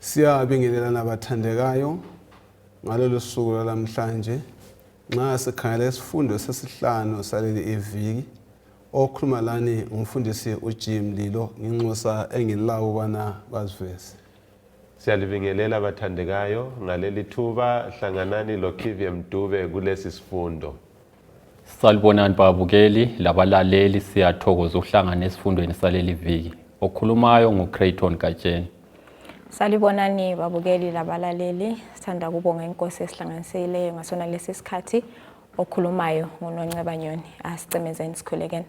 Siyabingelela nabathandekayo ngalolu suku namhlanje nxa sikhangela isifundo sesihlanu saleli iviki okhuluma lani umfundisi uJim Lilo nginxusa engilawo bana bazivese. Siyalibingelela abathandekayo ngaleli thuba hlanganani loKivie Mdube kulesi sifundo. Salibonani babukeli labalaleli siyathokoza ukuhlangana esifundweni saleli viki. Okhulumayo nguCrayton Katsheni. Salibonani babukeli labalaleli sithanda ukubonga inkosi esihlanganisekileyo ngasona lesi sikhathi okhulumayo nguNonceba Nyoni asicemezeni sikhulekene.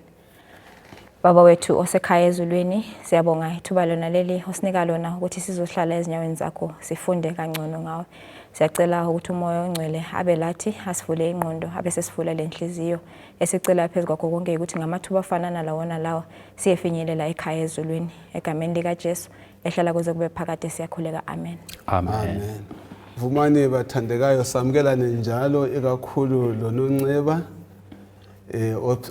Baba wethu osekhaya ezulwini siyabonga ithuba lona leli osinika lona ukuthi sizohlala ezinyaweni zakho sifunde kangcono ngawe. Siyacela ukuthi umoya ongcwele abe lathi asivule ingqondo abe sesivula lenhliziyo esicela phezulu kwakho konke ukuthi ngamathuba afana nalawona lawo siyefinyelela ekhaya ezulwini egameni lika Jesu ehlala kuze kube phakade siyakhuleka amen. Amen. Vumani bathandekayo samukelane njalo ekakhulu loNonceba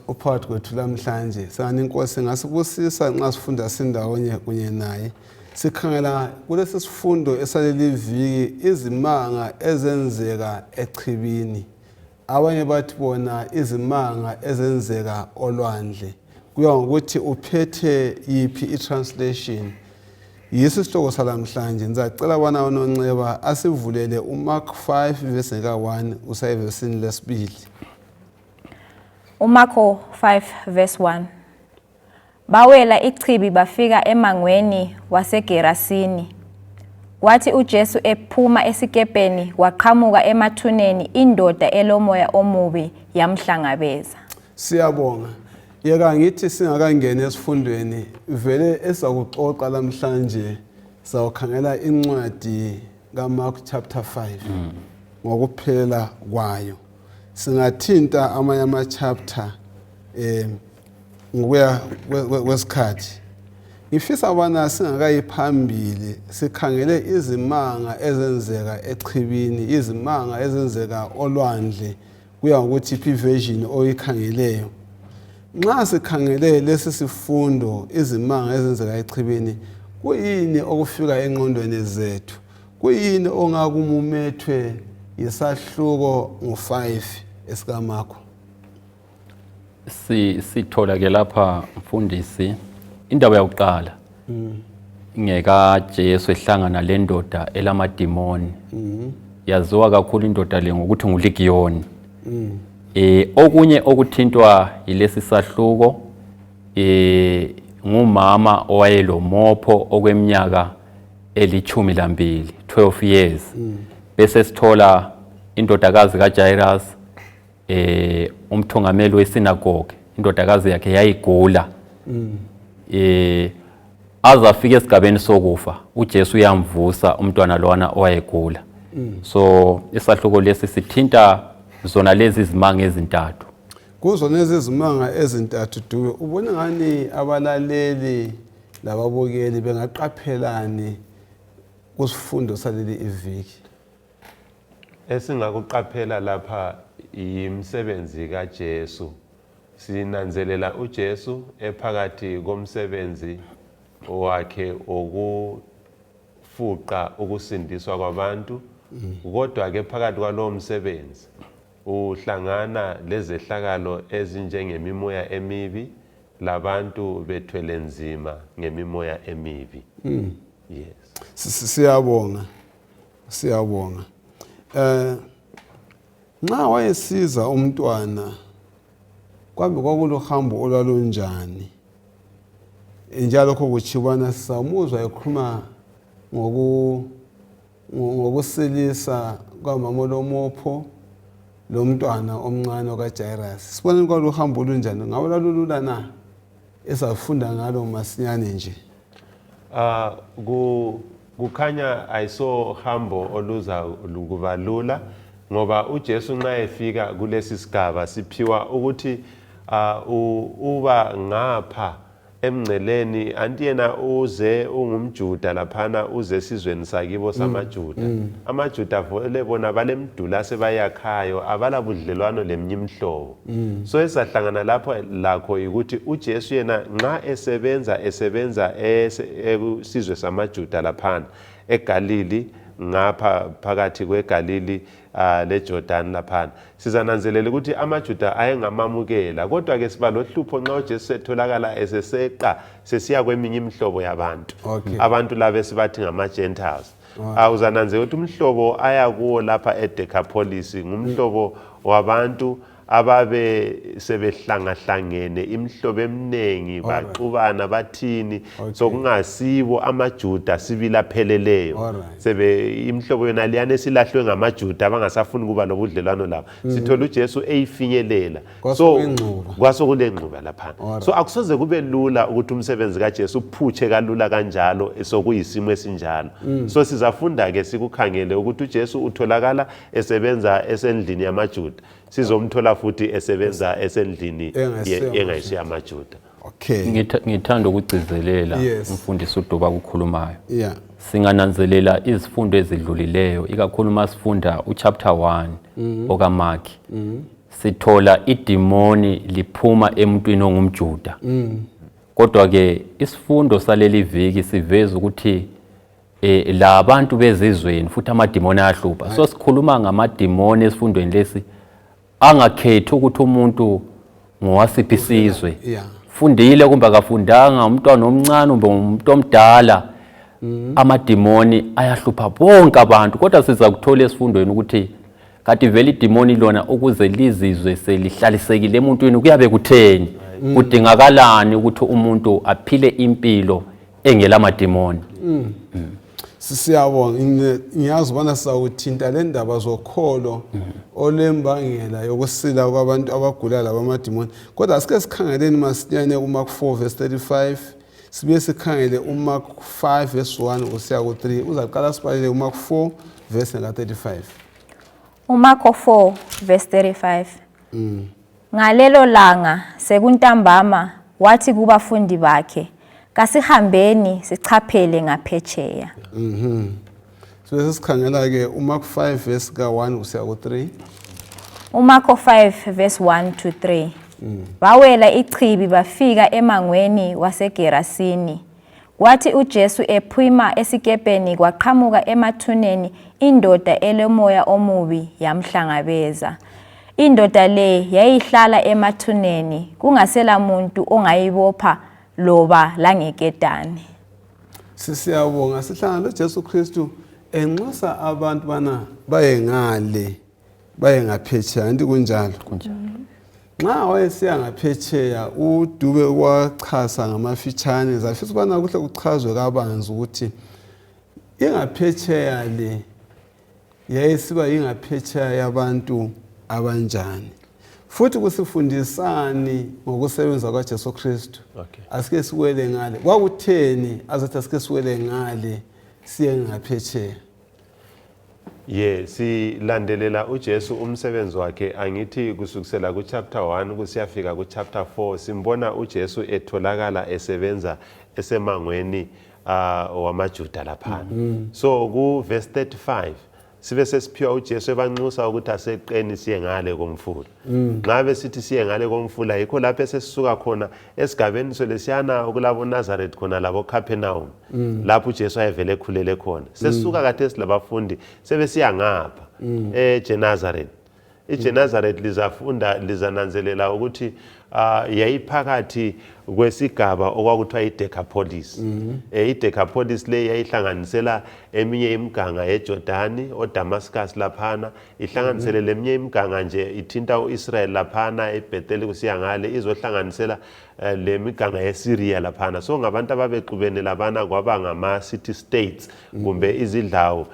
uphakathi kwethu namhlanje. Sana inkosi ngasibusisa nxa sifunda sindawonye kunye naye. Sikhangela kulesi sifundo esaleli viki izimanga ezenzeka echibini. Abanye bathi bona izimanga ezenzeka olwandle. Kuya ngokuthi uphethe yipi i-translation. Yesu isihloko salamhlanje ngizacela bana uNonceba asivulele uMark 5 verse 1 usaye verse lesibili. uMarko 5 verse 1. Bawela ichibi bafika emangweni waseGerasini. Kwathi uJesu ephuma esikepeni waqhamuka emathuneni indoda elomoya omubi yamhlangabeza. Siyabonga. Yeka ngithi singakangena esifundweni vele esakuxoxa namhlanje sawukhangela incwadi kaMark chapter 5 ngokuphela kwayo. Singathinta amanye ama-chapter ngokuya kwesikhathi. Ngifisa abana singakayiphambili sikhangele izimanga ezenzeka echibini, izimanga ezenzeka olwandle kuya ngokuthi iphi version oyikhangeleyo. Nxa sikhangele lesi sifundo izimanga ezenzeka echibini kuyini okufika engqondweni zethu? Kuyini ongakumumethwe yisahluko ngo5 esikaMarko? Sithola ke lapha mfundisi indaba yokuqala ingeka Jesu ehlangana le ndoda elamadimoni. Yaziwa kakhulu indoda le ngokuthi nguLegion. Okunye okuthintwa yilesi sahluko ngumama owayelomopho okweminyaka eli12 12 years. Bese sithola indodakazi kaJairus umthungameli wesinagoge indodakazi yakhe yayigula. Azafika esigabeni sokufa uJesu uyamvusa umntwana lwana owayegula. So isahluko lesi sithinta zona lezi izimanga ezintathu. Kuzo lezi izimanga ezintathu Dube ubona ngani abalaleli lababukeli bengaqaphelani kusifundo saleli iviki? Esingakuqaphela lapha imsebenzi kaJesu. Sinanzelela uJesu ephakathi komsebenzi wakhe okufuqa ukusindiswa kwabantu. Kodwa ke phakathi kwalowo msebenzi uhlangana lezehlakalo ezinjengemimoya emibi labantu bethwele nzima ngemimoya emibi. Yes. Siyabonga. Siyabonga. Nxa wayesiza umntwana kwabe kwakulohambo olwalunjani? Njalo kokutshibana samuzwa ekhuluma ngokusilisa kwamama lomopho lomntwana omncane kaJairus. Sibona kwaluhambo olunjani? Ngabe lalulula na? Esafunda ngalo masinyane nje. Kukhanya ayisohambo oluza kubalula ngoba uJesu nxa efika kulesi sigaba siphiwa ukuthi uba ngapha emngceleni anti yena uze ungumJuda laphana uze esizweni sakibo samaJuda. AmaJuda vele bona balemdula sebayakhayo abala budlelwano leminye imihlobo. So esahlangana lapho lakho ukuthi uJesu yena nxa esebenza esizwe samaJuda laphana eGalili ngapha phakathi kweGalili leJordan laphana. Sizananzelela ukuthi amaJuda ayengamamukela, kodwa ke siba lohlupho nxa uJesu etholakala eseseqa sesiya kweminye imihlobo yabantu. Abantu laba sibathi ngama-Gentiles. Uzananzelela ukuthi umhlobo aya kuwo lapha eDecapolis ngumhlobo wabantu ababe sebehlangahlangene imihlobo eminingi baxubana bathini sokungasibo amaJuda sibila pheleleyo sebe imihlobo yona liyane silahlwe ngamaJuda abangasafuni kuba nobudlelwano labo sithola uJesu eyifinyelela so kwasokulengquba lapha so akusoze kube lula ukuthi umsebenzi kaJesu uphutshe kalula kanjalo sokuyisimo esinjalo so sizafunda ke sikukhangele ukuthi uJesu utholakala esebenza esendlini yamaJuda sizomthola futhi esebenza esendlini engayisiyo amaJuda. Ngithanda ukugcizelela umfundisi uDuba ukukhulumayo. Singananzelela izifundo ezidlulileyo ikakhuluma sifunda uchapter 1 okaMark. Sithola idemoni liphuma emntwini ongumJuda. Kodwa ke isifundo saleli viki siveza ukuthi la abantu bezizweni futhi amademoni ayahlupha. So sikhuluma ngamademoni esifundweni lesi angakhethi ukuthi umuntu ngowasiphi isizwe. Fundile kumbe akafundanga, umntwana omncane kumbe umuntu omdala, amademoni ayahlupha bonke abantu. Kodwa siza kuthola esifundweni ukuthi kanti vele idemoni lona ukuze lizizwe selihlalisekile emuntwini kuyabe kutheni, kudingakalani ukuthi umuntu aphile impilo engela amademoni. Siyabonga, ngiyazi ubana sawuthinta le ndaba zokholo olembangela yokusila kwabantu abagula laba amademoni. Kodwa asike sikhangeleni masinyane uMark 4 verse 35 sibe sikhangele uMark 5 verse 1 kusiya ku3. Uzaqala sibalele uMark 4 verse 35. uMark 4 verse 35. Ngalelo langa sekuntambama wathi kubafundi bakhe, kasihambeni sichaphele ngaphetsheya. So sikhangela ke uMark 5 verse ka1 kusiya ku3. uMark 5 verse 1 to 3. Bawela ichibi bafika emangweni waseGerasini. Kwathi uJesu ephuma esikepeni kwaqhamuka emathuneni indoda elemoya omubi yamhlangabeza. Indoda le yayihlala emathuneni kungasela muntu ongayibopha loba langeketani. Siyabonga sihlangana noJesu Kristu enxusa abantu bana baye ngale baye ngaphetsheya anti kunjalo. Nxa wayesiya ngaphetsheya uDube wachaza ngamafitshane zafisa ubana kuhle kuchazwe kabanzi ukuthi ingaphetsheya le yayisiba ingaphetsheya yabantu abanjani. Futhi kusifundisani ngokusebenza kwaJesu Kristu. Asike siwele ngale. Kwakutheni azathi asike siwele ngale siye ngaphetsheya. Silandelela uJesu umsebenzi wakhe angithi kusukisela ku chapter 1 kusiyafika ku chapter 4 simbona uJesu etholakala esebenza esemangweni wamaJuda laphana. So ku verse 35 sibe sesiphiwa uJesu ebanxusa ukuthi aseqeni siye ngale komfula. Ngabe sithi siye ngale komfula yikho lapho esisuka khona esigabeni selesiyana ukulabo Nazareth khona labo Capernaum. Lapho uJesu ayevele ekhulele khona. Sesisuka kade silabafundi sebesiya ngapha eGenazareth. iGenazareth lizananzelela ukuthi yayiphakathi kwesigaba okwakuthiwa iDecapolis. iDecapolis le yayihlanganisela eminye imiganga eJordani oDamascus laphana, ihlanganisele leminye imiganga nje ithinta uIsrael laphana eBethel kusiya ngale izohlanganisela lemiganga yeSyria laphana. So ngabantu ababexubene labana kwaba ngama city states kumbe izidlawo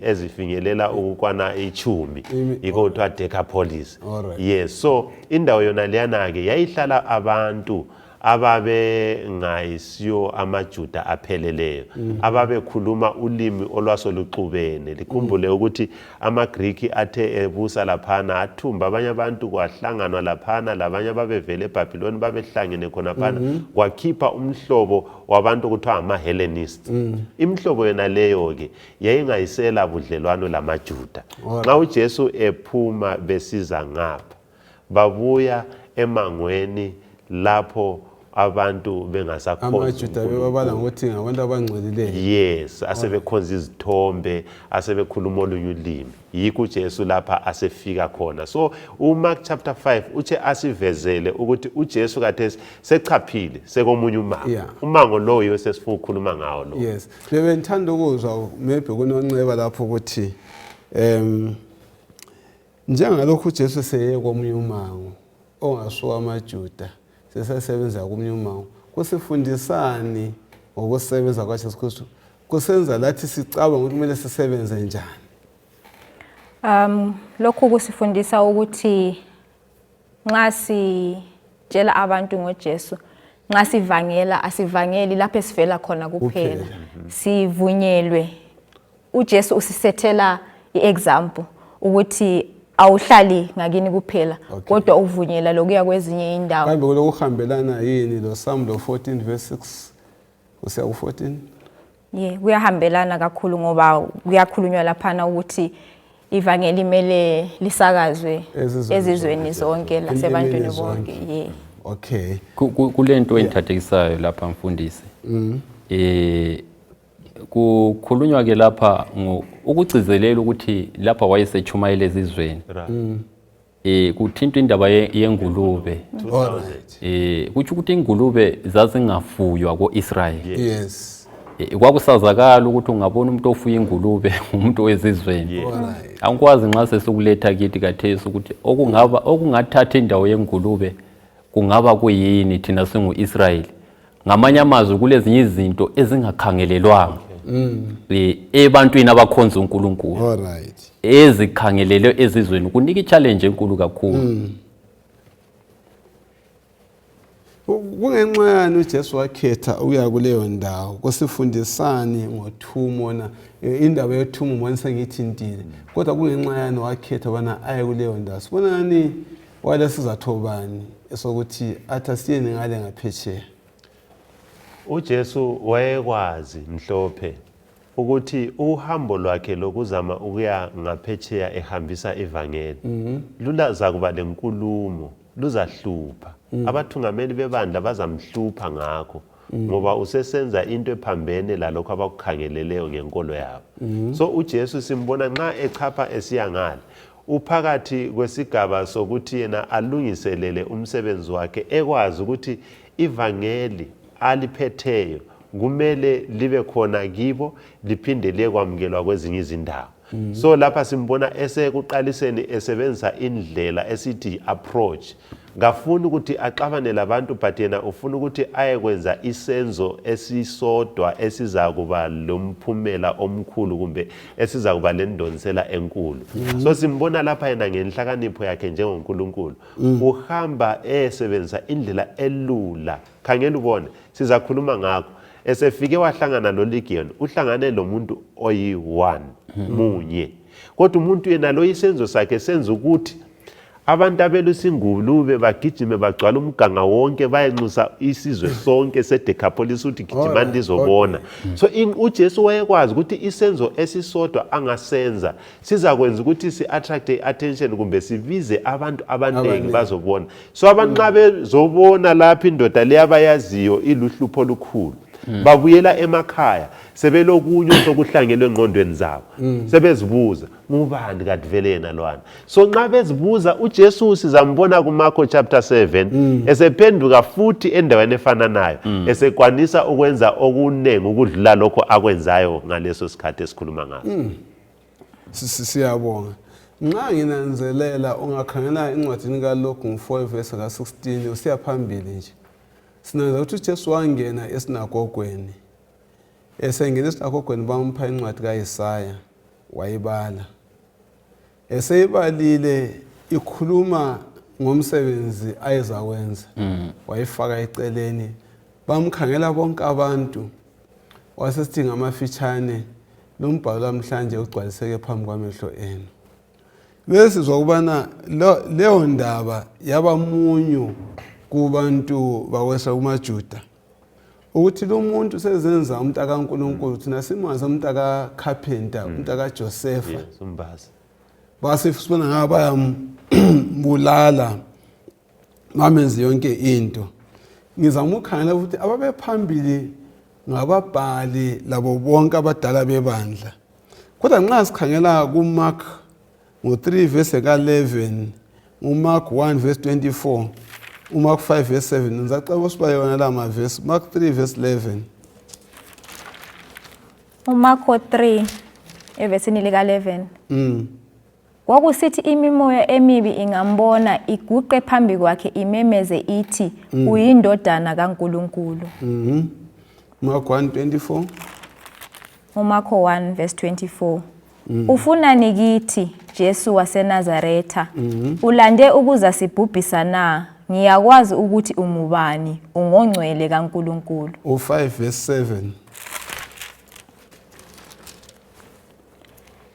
ezifinyelela ukukwana ichumi yiko kuthiwa Decapolis. Yes, so indawo yona leyana ke yayihlala abantu ababe ngayisiyo amaJuda apheleleyo, ababe khuluma ulimi olwasoluxubene. Likhumbule ukuthi amaGreek athe ebusa laphana athumba abanye abantu kwahlanganwa laphana, labanye babevele eBhabhiloni babehlangene khona phana kwakhipha umhlobo wabantu kuthiwa ama-Hellenists. Imhlobo yona leyo ke yayingayisela budlelwano lamaJuda. Nxa uJesu ephuma besiza ngapha babuya emangweni lapho abantu bengasakhonza amaJuda bebabala ngokuthi ngabantu abangcwelileyo. Yes, asebekhonza izithombe, asebekhuluma olunye ulimi. Yikho uJesu lapha asefika khona. So uMark chapter 5 uthi asivezele ukuthi uJesu kathesi sechaphile sekomunye umango. Umango loyo sesifuna ukukhuluma ngawo lo. Yes. Bebengithanda ukuzwa maybe kunonceba lapho ukuthi njengalokhu uJesu seye komunye umango ongasuka amaJuda sesesebenza komunye umango kusifundisani ngokusebenza kwaJesu Kristu kusenza lathi sicaba ukuthi kumele sisebenze njani. Lokhu kusifundisa ukuthi nxa sitshela abantu ngoJesu, nxa sivangela asivangeli lapho esivela khona kuphela. Sivunyelwe. uJesu usisethela iexample ukuthi awuhlali ngakini kuphela kodwa uvunyela lokuya kwezinye indawo. Kambe kulokuhambelana yini lo Psalm 14 verse 6 usiya ku14? Kuyahambelana kakhulu ngoba kuyakhulunywa laphana ukuthi ivangeli imele lisakazwe ezizweni zonke lasebantwini bonke. Okay. Kulento engithathekisayo lapha mfundisi. Kukhulunywa ke lapha ukugcizelela ukuthi lapha wayesechumayela ezizweni. Kuthinta indaba yengulube. Kuthi ukuthi ingulube zazingafuywa koIsrael. Yes. Kwakusazakala ukuthi ungabona umuntu ofuya ingulube umuntu wezizweni. Angikwazi nxa sesikuletha kithi kathesi ukuthi okungathatha indawo yengulube kungaba kuyini thina singu-Israyeli. Ngamanye amazwi kulezinye izinto ezingakhangelelwanga ebantwini abakhonza uNkulunkulu. Ezikhangelelwe ezizweni kunika i-challenge enkulu kakhulu. Kungenxa yani uJesu wakhetha ukuya kuleyo ndawo kusifundisani ngothumo na indaba yothumo manje sengithintile kodwa kungenxa yani wakhetha bana aye kuleyo ndawo sibonani wale sizathobani esokuthi athasiyeni ngale ngaphetsheya. uJesu wayekwazi mhlophe ukuthi uhambo lwakhe lokuzama ukuya ngaphetsheya ehambisa ivangeli lulaza kuba lenkulumo luzahlupha. Abathungameli bebandla bazamhlupha ngakho ngoba usesenza into ephambene lalokho abakukhangeleleyo ngenkolo yabo. So uJesu simbona nxa echapha esiya ngale uphakathi kwesigaba sokuthi yena alungiselele umsebenzi wakhe ekwazi ukuthi ivangeli aliphetheyo kumele libe khona kibo liphinde liye kwamukelwa kwezinye izindawo. So lapha simbona esekuqaliseni esebenzisa indlela esithi approach. Ngafuna ukuthi axabane labantu but yena ufuna ukuthi ayekwenza isenzo esisodwa esizakuba lomphumela omkhulu kumbe esizakuba lendonsela enkulu. So simbona lapha yena ngenhlakanipho yakhe njengoNkulunkulu uhamba esebenzisa indlela elula. Khangela ubone sizakhuluma ngakho. Esefike wahlangana noLegion uhlangane lomuntu oyi1 munye. Kodwa umuntu yena lo isenzo sakhe senza ukuthi abantu abelusa ingulube bagijime bagcwala umganga wonke bayenxusa isizwe sonke seDecapolis uthi gijimani lizobona. So uJesu wayekwazi ukuthi isenzo esisodwa angasenza sizakwenza ukuthi si-attract attention kumbe sibize abantu abaningi bazobona. So abantu nxa bezobona lapha indoda leyabayaziyo iluhlupho olukhulu babuyela emakhaya sebelokunye sokuhlangelwe engqondweni zabo sebezibuza ngubani kanti vele yena lwana. So nxa bezibuza uJesu sizambona kuMark chapter 7 esephenduka futhi endaweni efananayo esekwanisa ukwenza okunengi ukudlula lokho akwenzayo ngaleso sikhathi esikhuluma ngaso. Siyabonga. Nxa nginanzelela ungakhangela incwadini kaLuke 4 verse ka16 usiya phambili nje. Sinanza ukuthi uJesu wangena esinagogweni. Esengena esinagogweni bampha incwadi kaYesaya wayibala. Eseyibalile ikhuluma ngomsebenzi ayezawenza. Wayifaka eceleni. Bamkhangela bonke abantu. Wasesithi ngamafitshane lo mbhalo namhlanje ugcwaliseke phambi kwamehlo enu. Besizwa ukubana leyo ndaba yabamunyu kubantu bakwesa kumaJuda ukuthi lo muntu sezenza umuntu kaNkulunkulu thina simazi umuntu kaCarpenter umuntu kaJosepha umbazi basifuna ngaba bayambulala mamenze yonke into ngizama ukukhangela ukuthi ababephambili ngababhali labo bonke abadala bebandla. Kodwa nxa sikhangela kuMark ngo3 verse ka11, uMark 1 verse 24, uMark 5 verse 7, ngizacela usibale yona la mavesi. Mark 3 verse 11. uMarko 3 evesini lika11. Kwakusithi imimoya emibi ingambona iguqe phambi kwakhe imemeze ithi uyindodana kaNkulunkulu. Mark 1:24. uMarko 1 verse 24. Ufunani kithi Jesu waseNazaretha? Ulande ukuza sibhubhisa na? Ngiyakwazi ukuthi umubani, ungongcwele kaNkulunkulu. U5 verse 7.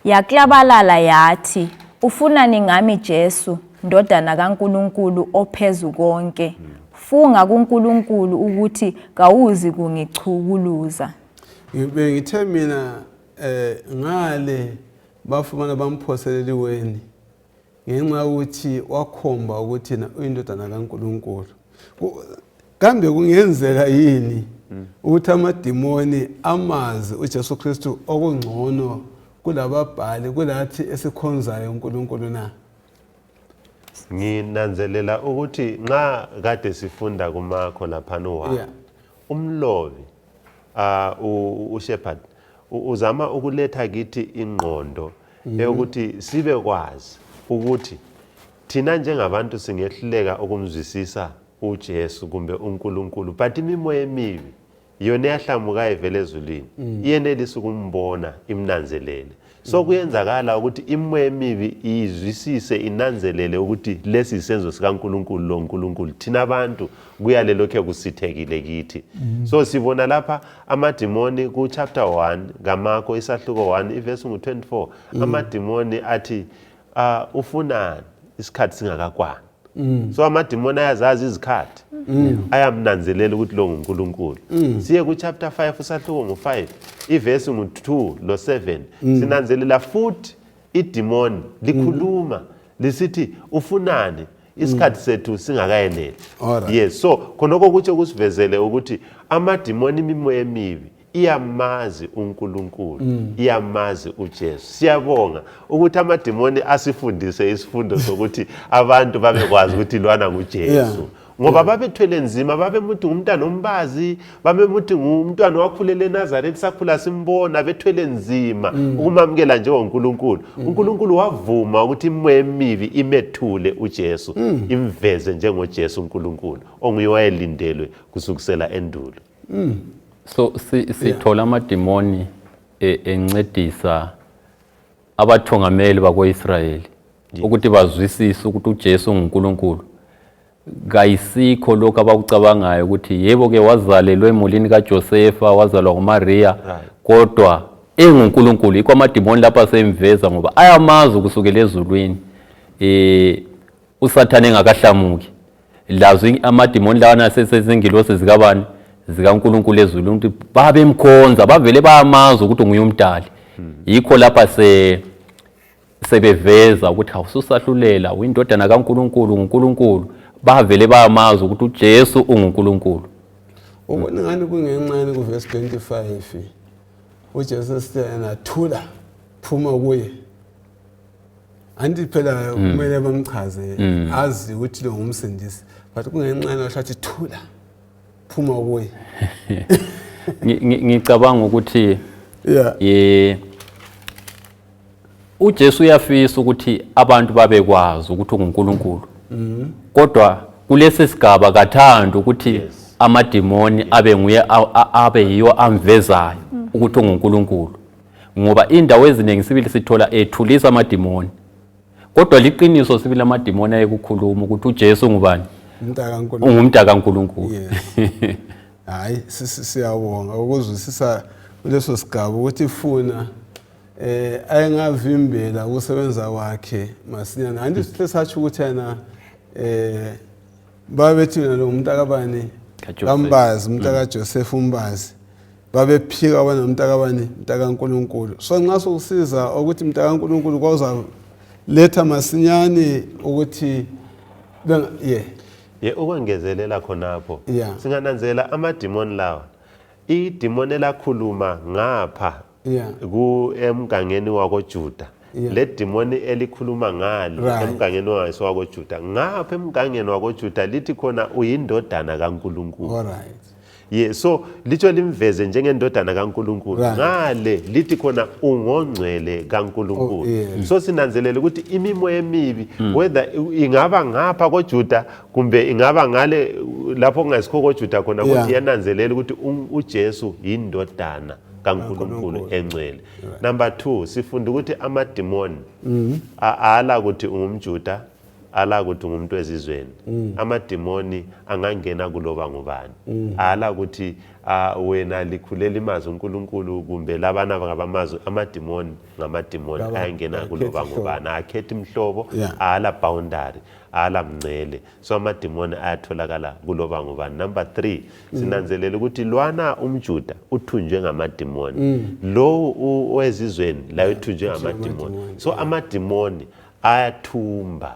Yaklabalala yathi, ufunani ngami Jesu, ndodana kaNkulunkulu ophezu konke? Funga kuNkulunkulu ukuthi kawuzi kungichukuluza. Ngithe mina ngale bafumana bamphoseleliweni ngenxa ukuthi wakhomba ukuthi na uyindodana kaNkulunkulu. Kambe kungenzeka yini ukuthi amadimoni amazi uJesu Kristu okungcono kulababhali kulathi esikhonzayo uNkulunkulu na? Nginanzelela ukuthi nxa kade sifunda kuMarko lapha no1 umlobi uShepherd uzama ukuletha kithi ingqondo eyokuthi sibe kwazi ukuthi thina njengabantu singehluleka ukumzwisisa uJesu kumbe uNkulunkulu, but imimoya emibi yona yahlamuka evela ezulwini iyenelisa ukumbona imnanzelele. So kuyenzakala ukuthi imimoya emibi izwisise inanzelele ukuthi lesi isenzo sikaNkulunkulu lo uNkulunkulu, thina abantu kuyale lokho kusithekile kithi. So sibona lapha amadimoni ku chapter 1 kaMarko isahluko 1 iverse ngu24, amadimoni athi ufunani isikhathi singakakwani. So amadimoni ayazazi izikhathi ayamnanzelela ukuthi lo nguNkulunkulu. Siye ku chapter 5 usahluko ngu5 iverse ngu2 lo 7, sinanzelela futhi idimoni likhuluma lisithi ufunani isikhathi sethu singakayeneli. Yes, so khonoko kutsho kusivezele ukuthi amadimoni imimoya emibi iyamazi uNkulunkulu, iyamazi uJesu. Siyabonga ukuthi amadimoni asifundise isifundo sokuthi abantu babekwazi ukuthi lwana nguJesu. Ngoba babethwele nzima, babemuthi ngumntana ombazi, babemuthi ngumntwana wakhulele eNazaretha sakhula simbona, bethwele nzima ukumamkela njengoNkulunkulu. uNkulunkulu wavuma ukuthi imimoya emibi imethule uJesu, imveze njengoJesu uNkulunkulu onguye wayelindelwe kusukisela endulo. So sithola amadimoni encedisa abathongameli bako-Israyeli ukuthi bazwisise ukuthi uJesu nguNkulunkulu. Kayisikho lokho abakucabangayo ukuthi yebo ke wazalelwe emulini kaJosefa, wazalwa nguMaria, kodwa enguNkulunkulu. Yikho amadimoni lapha semveza ngoba ayamazi ukusukela ezulwini uSathane engakahlamuki. Lazo amadimoni lawa nasezingilosi zikabani zikaNkulunkulu ezulwini ukuthi babemkhonza, bavele bayamazi ukuthi nguye umdali. Yikho lapha sebeveza ukuthi awususahlulela uyindodana kaNkulunkulu, nguNkulunkulu. Bavele bayamazi ukuthi uJesu unguNkulunkulu. Ubona ngani kungenxani ku verse 25 uJesu sithena thula phuma kuye. Anti phela kumele bamchaze azi ukuthi lo ngumsindisi, but kungenxani washathi thula phuma kuye. Ngicabanga ukuthi uJesu uyafisa ukuthi abantu babekwazi ukuthi unguNkulunkulu. Kodwa kulesi sigaba kathanda ukuthi amadimoni abe yiyo amvezayo ukuthi unguNkulunkulu. Ngoba indawo eziningi sibili sithola ethulisa amadimoni. Kodwa liqiniso sibili amadimoni ayekukhuluma ukuthi uJesu ungubani? Ungumntaka kaNkulunkulu. Hayi siyabonga ukuzwisisa kuleso sigaba ukuthi funa ayengavimbela ukusebenza kwakhe masinyana. Anti sisathi ukuthi yena babethi lo umntaka bani kambazi, umntaka kaJoseph umbazi, babephika bana umntaka bani, umntaka kaNkulunkulu. So nxa sokusiza ukuthi umntaka kaNkulunkulu kwauza letha masinyane ukuthi ukwengezelela khonapho Yeah. singananzela amadimoni lawa idimoni elakhuluma ngapha Yeah. emgangeni wakoJuda le demoni elikhuluma ngalo emgangeni wakoJuda ngapha emgangeni wakoJuda lithi khona uyindodana kaNkulunkulu. Alright. So litsho limveze njengendodana kaNkulunkulu ngale lithi khona ungongcwele kaNkulunkulu. So sinanzelela ukuthi imimoya emibi whether ingaba ngapha koJuda kumbe ingaba ngale lapho kungasikho koJuda khona ukuthi yananzelela ukuthi uJesu yindodana kaNkulunkulu engcwele. Number 2 sifunda ukuthi amadimoni ala ukuthi ungumJuda ala ukuthi umuntu wezizweni. Amadimoni angangena kuloba ngubani. Ala ukuthi wena likhulela imazwi uNkulunkulu kumbe labana abamazwi amadimoni ngamadimoni ayangena kuloba ngubani akhetha imhlobo ala boundary ala mngcele. So amadimoni ayatholakala kuloba ngubani. Number 3 sinanzelela ukuthi lwana umJuda uthunjwe ngamadimoni lo wezizweni la uthunjwe ngamadimoni. So amadimoni ayathumba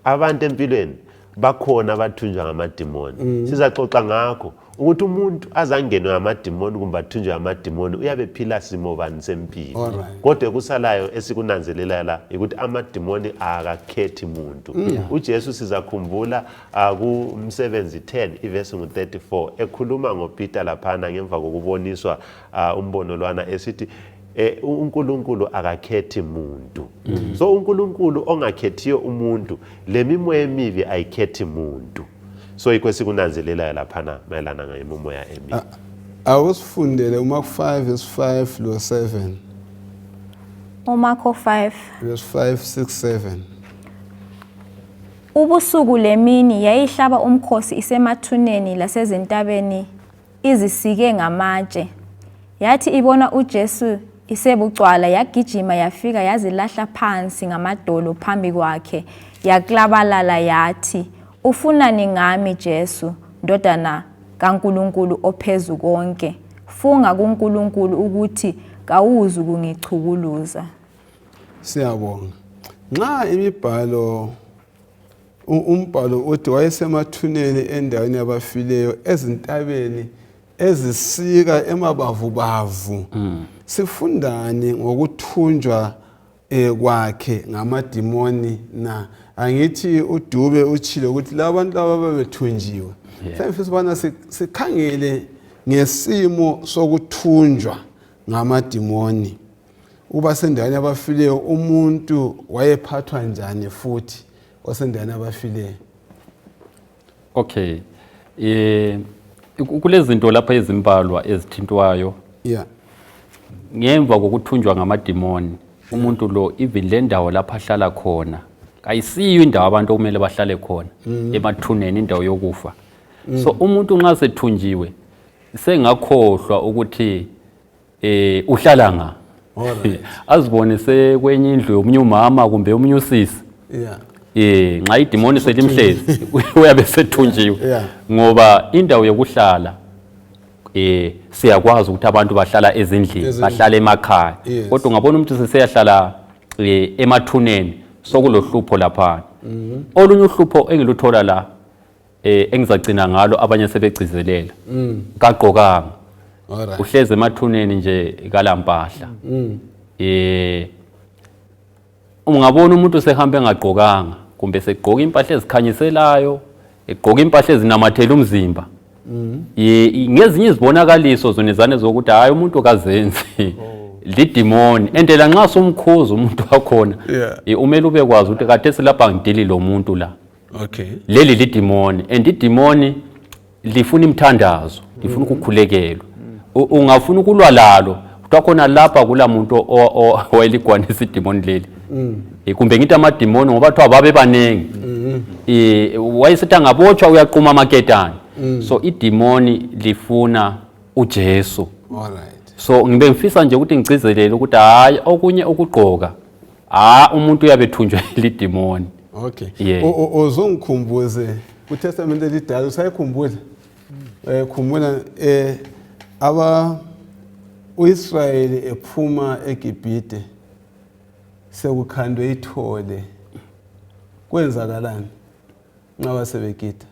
abantu empilweni bakhona abathunjwa ngamadimoni. Sizaxoxa ngakho ukuthi umuntu azangenwe ngamadimoni kumbe athunjwe ngamadimoni uyabe phila simo bani sempilo. Kodwa kusalayo esikunanzelela la ukuthi amadimoni akakhethi umuntu. uJesu sizakhumbula kuMsebenzi 10 ivesi ngu34 ekhuluma ngoPeter laphana ngemva kokuboniswa umbono lwana esithi uNkulunkulu akakhethi umuntu. So uNkulunkulu ongakhethiyo umuntu lemimoya emibi ayikhethi umuntu. So ikwesikunanzelela laphana mayelana ngemimoya emibi. Awusifundele uMark 5 verse 5 lo 7. uMarko 5 verse 5 6 7. Ubusuku lemini yayihlaba umkhosi isemathuneni lasezintabeni izisike ngamatshe. Yathi ibona uJesu isebucwala yagijima yafika yazilahla phansi ngamadolo phambi kwakhe yaklabalala yathi, "Ufunani ngami Jesu, ndodana kaNkulunkulu ophezulu konke? Funga kuNkulunkulu ukuthi kawuzu kungichukuluza." Siyabonga. Nxa imibhalo umbhalo uthi wayesemathuneni endaweni yabafileyo ezintabeni ezisika emabavubavu. Sifundani ngokuthunjwa kwakhe ngamadimoni na? Angithi uDube uchile ukuthi labantu laba babethunjiwe. Sifisa bana sikhangele ngesimo sokuthunjwa ngamadimoni. Uba sendaweni yabafileyo umuntu wayephathwa njani futhi osendaweni yabafileyo? Okay. Kulezi zinto lapha ezimbalwa ezithintwayo. Ngemva kokuthunjwa ngamadimoni umuntu lo even le ndawo lapha ahlala khona ayisiyo indawo abantu okumele bahlale khona emathuneni indawo yokufa. So umuntu nxa sethunjiwe sengakhohlwa ukuthi uhlala nga. Azibone sekwenye indlu yomunye umama kumbe omunye usisi. Nxa idimoni selimhlezi uyabe sethunjiwe ngoba indawo yokuhlala siyakwazi ukuthi abantu bahlala ezindlini bahlala emakhaya kodwa ungabona umuntu seseyahlala emathuneni sokulohlupho lapha. Olunye uhlupho engiluthola la engizagcina ngalo abanye sebegcizelela kagqokanga uhleze emathuneni nje kalampahla. Ungabona umuntu sehamba engagqokanga kumbe segqoka impahla ezikhanyiselayo egqoka impahla ezinamathela umzimba. Ngezinye izibonakaliso zonezane zokuthi hayi umuntu kazenzi lidimoni endela nxa somkhuza umuntu wakhona umele ubekwazi ukuthi kade silapha ngidili lo muntu la. Leli lidimoni and idimoni lifuna imthandazo lifuna ukukhulekelwa. Ungafuna ukulwa lalo utakhona lapha kula muntu owayeligwanisa idimoni leli. Kumbe ngithi amadimoni ngoba bathiwa babe banengi. Wayesethi angabotshwa uyaquma amaketani. So idimoni lifuna uJesu. So ngibe ngifisa nje ukuthi ngicizelele ukuthi hayi okunye ukugqoka umuntu uyabethunjwe lidimoni. Ozongikhumbuze kuTestament elidala usayikhumbula khumbula uIsrayeli ephuma eGibhite sekukhandwe ithole kwenzakalani? nxa sebegida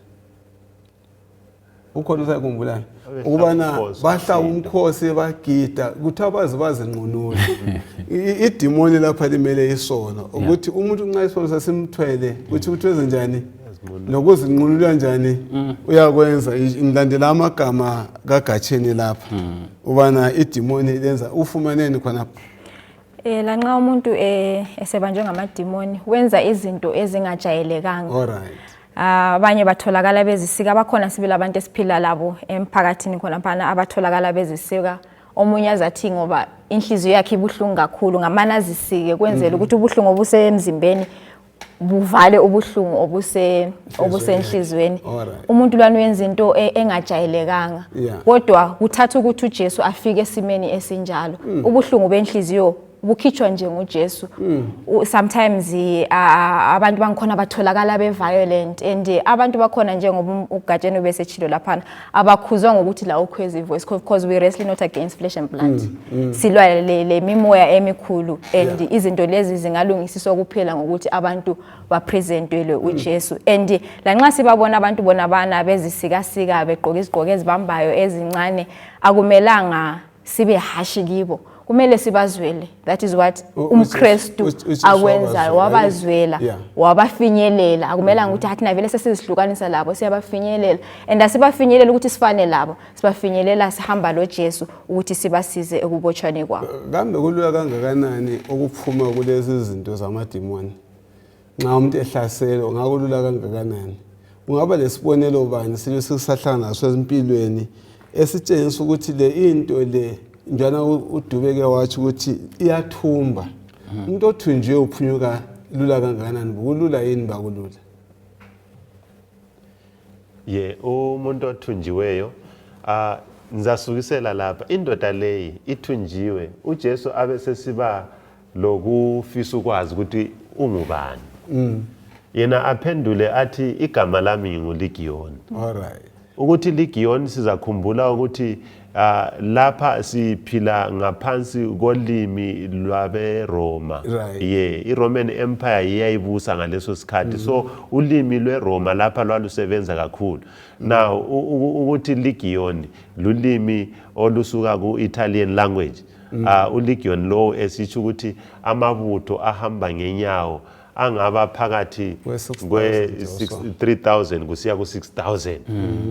ukhona usayikhumbulayo ukubana bahlaba umkhosi bagida kuthi abazi bazinqunule idimoni lapha limele isono ukuthi umuntu nxa isono sasimthwele ukuthi wenze njani nokuzinqunula kanjani uyakwenza ngilandela amagama kaGatsheni lapha ubana idimoni lenza ufumaneni khona lanxa umuntu esebanjwe ngamadimoni wenza izinto ezingajayelekanga. Alright. Abanye batholakala bezisika bakhona sibili abantu esiphila labo emphakathini khona phana abatholakala bezisika omunye azathi ngoba inhliziyo yakhe ibuhlungu kakhulu ngamana azisike kwenzela ukuthi ubuhlungu obusemzimbeni buvale ubuhlungu obusenhlizweni. Umuntu lwana uyenza into engajayelekanga kodwa kuthatha ukuthi uJesu afike esimeni esinjalo ubuhlungu benhliziyo bukhitshwa nje nguJesu. Sometimes abantu bangikhona batholakala beviolent and abantu bakhona njengoba uGatsheni besechilo lapha abakhuzwa ngokuthi la ukhwezi voice because we wrestle not against flesh and blood. Silwa le mimoya emikhulu and izinto lezi zingalungisiswa kuphela ngokuthi abantu bapresentwele uJesu. And lanxa sibabona abantu bona bana bezisikasika begqoka izigqoko ezibambayo ezincane akumelanga sibe hashi kibo. Kumele sibazwele. That is what umKristu akwenza wabazwela wabafinyelela akumelanga ukuthi athi navele sesizihlukanisa labo siyabafinyelela and asibafinyelela ukuthi sifane labo sibafinyelela sihamba loJesu ukuthi sibasize ekubotshwane kwabo. Kambe kulula kangakanani ukuphuma kulezi zinto zamadimoni nxa umuntu ehlaselwe ngakulula kangakanani ungaba lesibonelo bani sibe sisahlangana naso empilweni esitshengisa ukuthi le into le njana uDubeke wathi ukuthi iyathumba umuntu othunjiwe uphunyuka lula kangakanani kulula yini bakulula umuntu othunjiweyo nizasukisela lapha indoda leyi ithunjiwe uJesu abesesiba lokufisa ukwazi ukuthi ungubani yena aphendule athi igama lami nguLegion. Alright. Ukuthi Legion sizakhumbula ukuthi lapha siphila ngaphansi kolimi lwabeRoma. iRoman Empire iyayibusa ngaleso sikhathi so ulimi lweRoma lapha lwalusebenza kakhulu. Now ukuthi Legion lulimi olusuka ku-Italian language. uLegion lo esitsho ukuthi amabutho ahamba ngenyawo angaba phakathi kwe-3,000 kusiya ku-6,000.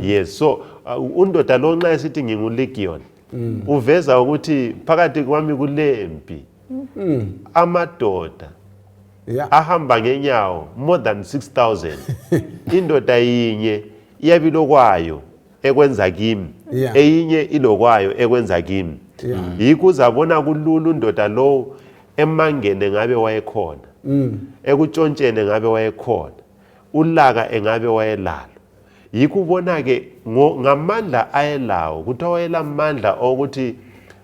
Yes, so undoda lo nxa esithi nginguLegion uveza ukuthi phakathi kwami kulempi amadoda ahamba ngenyawo more than 6,000 indoda yinye iyabilokwayo ekwenza kimi eyinye ilokwayo ekwenza kimi yikho uzabona kulula undoda lo emangene ngabe wayekhona ekutshontshene ngabe wayekhona ulaka engabe wayelalo yikho ubona ke ngamandla ayelawo kuthiwa wayelamandla okuthi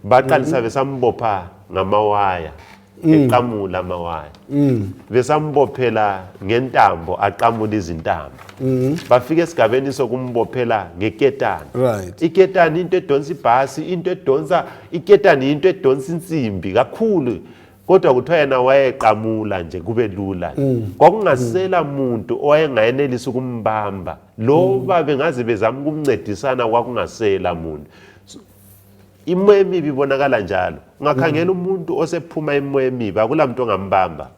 baqalisa besambopha ngamawaya eqamula amawaya besambophela ngentambo aqamula izintambo bafika esigabeni sokumbophela ngeketani iketani into edonsa ibhasi into edonsa iketani into edonsa insimbi kakhulu kodwa kuthiwa yena wayeqamula nje kube lula kwakungasela muntu owayengayenelisa ukumbamba loba bengaze bezama ukumncedisana kwakungasela muntu. Imoya emibi ibonakala njalo ungakhangela umuntu osephuma imoya emibi akulamuntu ongambamba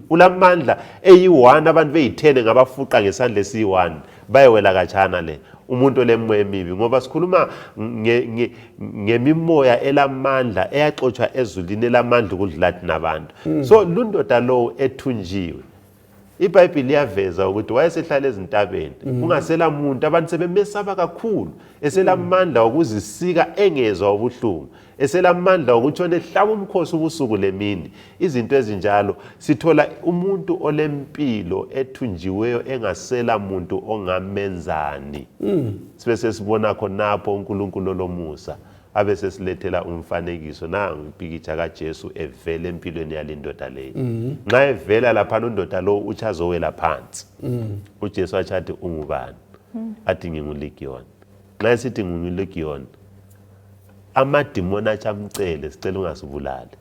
ulamandla eyi1 abantu beyi10 ngabafuqa ngesandla esi1 bayewela kachana le umuntu olemoya emibi ngoba sikhuluma ngemimoya elamandla eyaxotsha ezulwini elamandla ukudlula nabantu. So lundoda lo ethunjiwe iBhayibheli liyaveza ukuthi wayesehlala ezintabeni kungasela umuntu abantu sebemesaba kakhulu eselamandla ukuzisika engezwa ubuhlungu eselamandla ukutshona ehlaba umkhosi ubusuku lemini izinto ezinjalo sithola umuntu olempilo ethunjiweyo engasela muntu ongamenzani sibe sesibona khonapho uNkulunkulu lomusa abese silethela umfanekiso nangu impikitsha kaJesu evela empilweni yalendoda leyo nxa evela lapha undoda lo uchazowela phansi uJesu achathi ungubani athi nginguLegion nxa esithi nginguLegion amadimoni achamcele sicela ungasibulali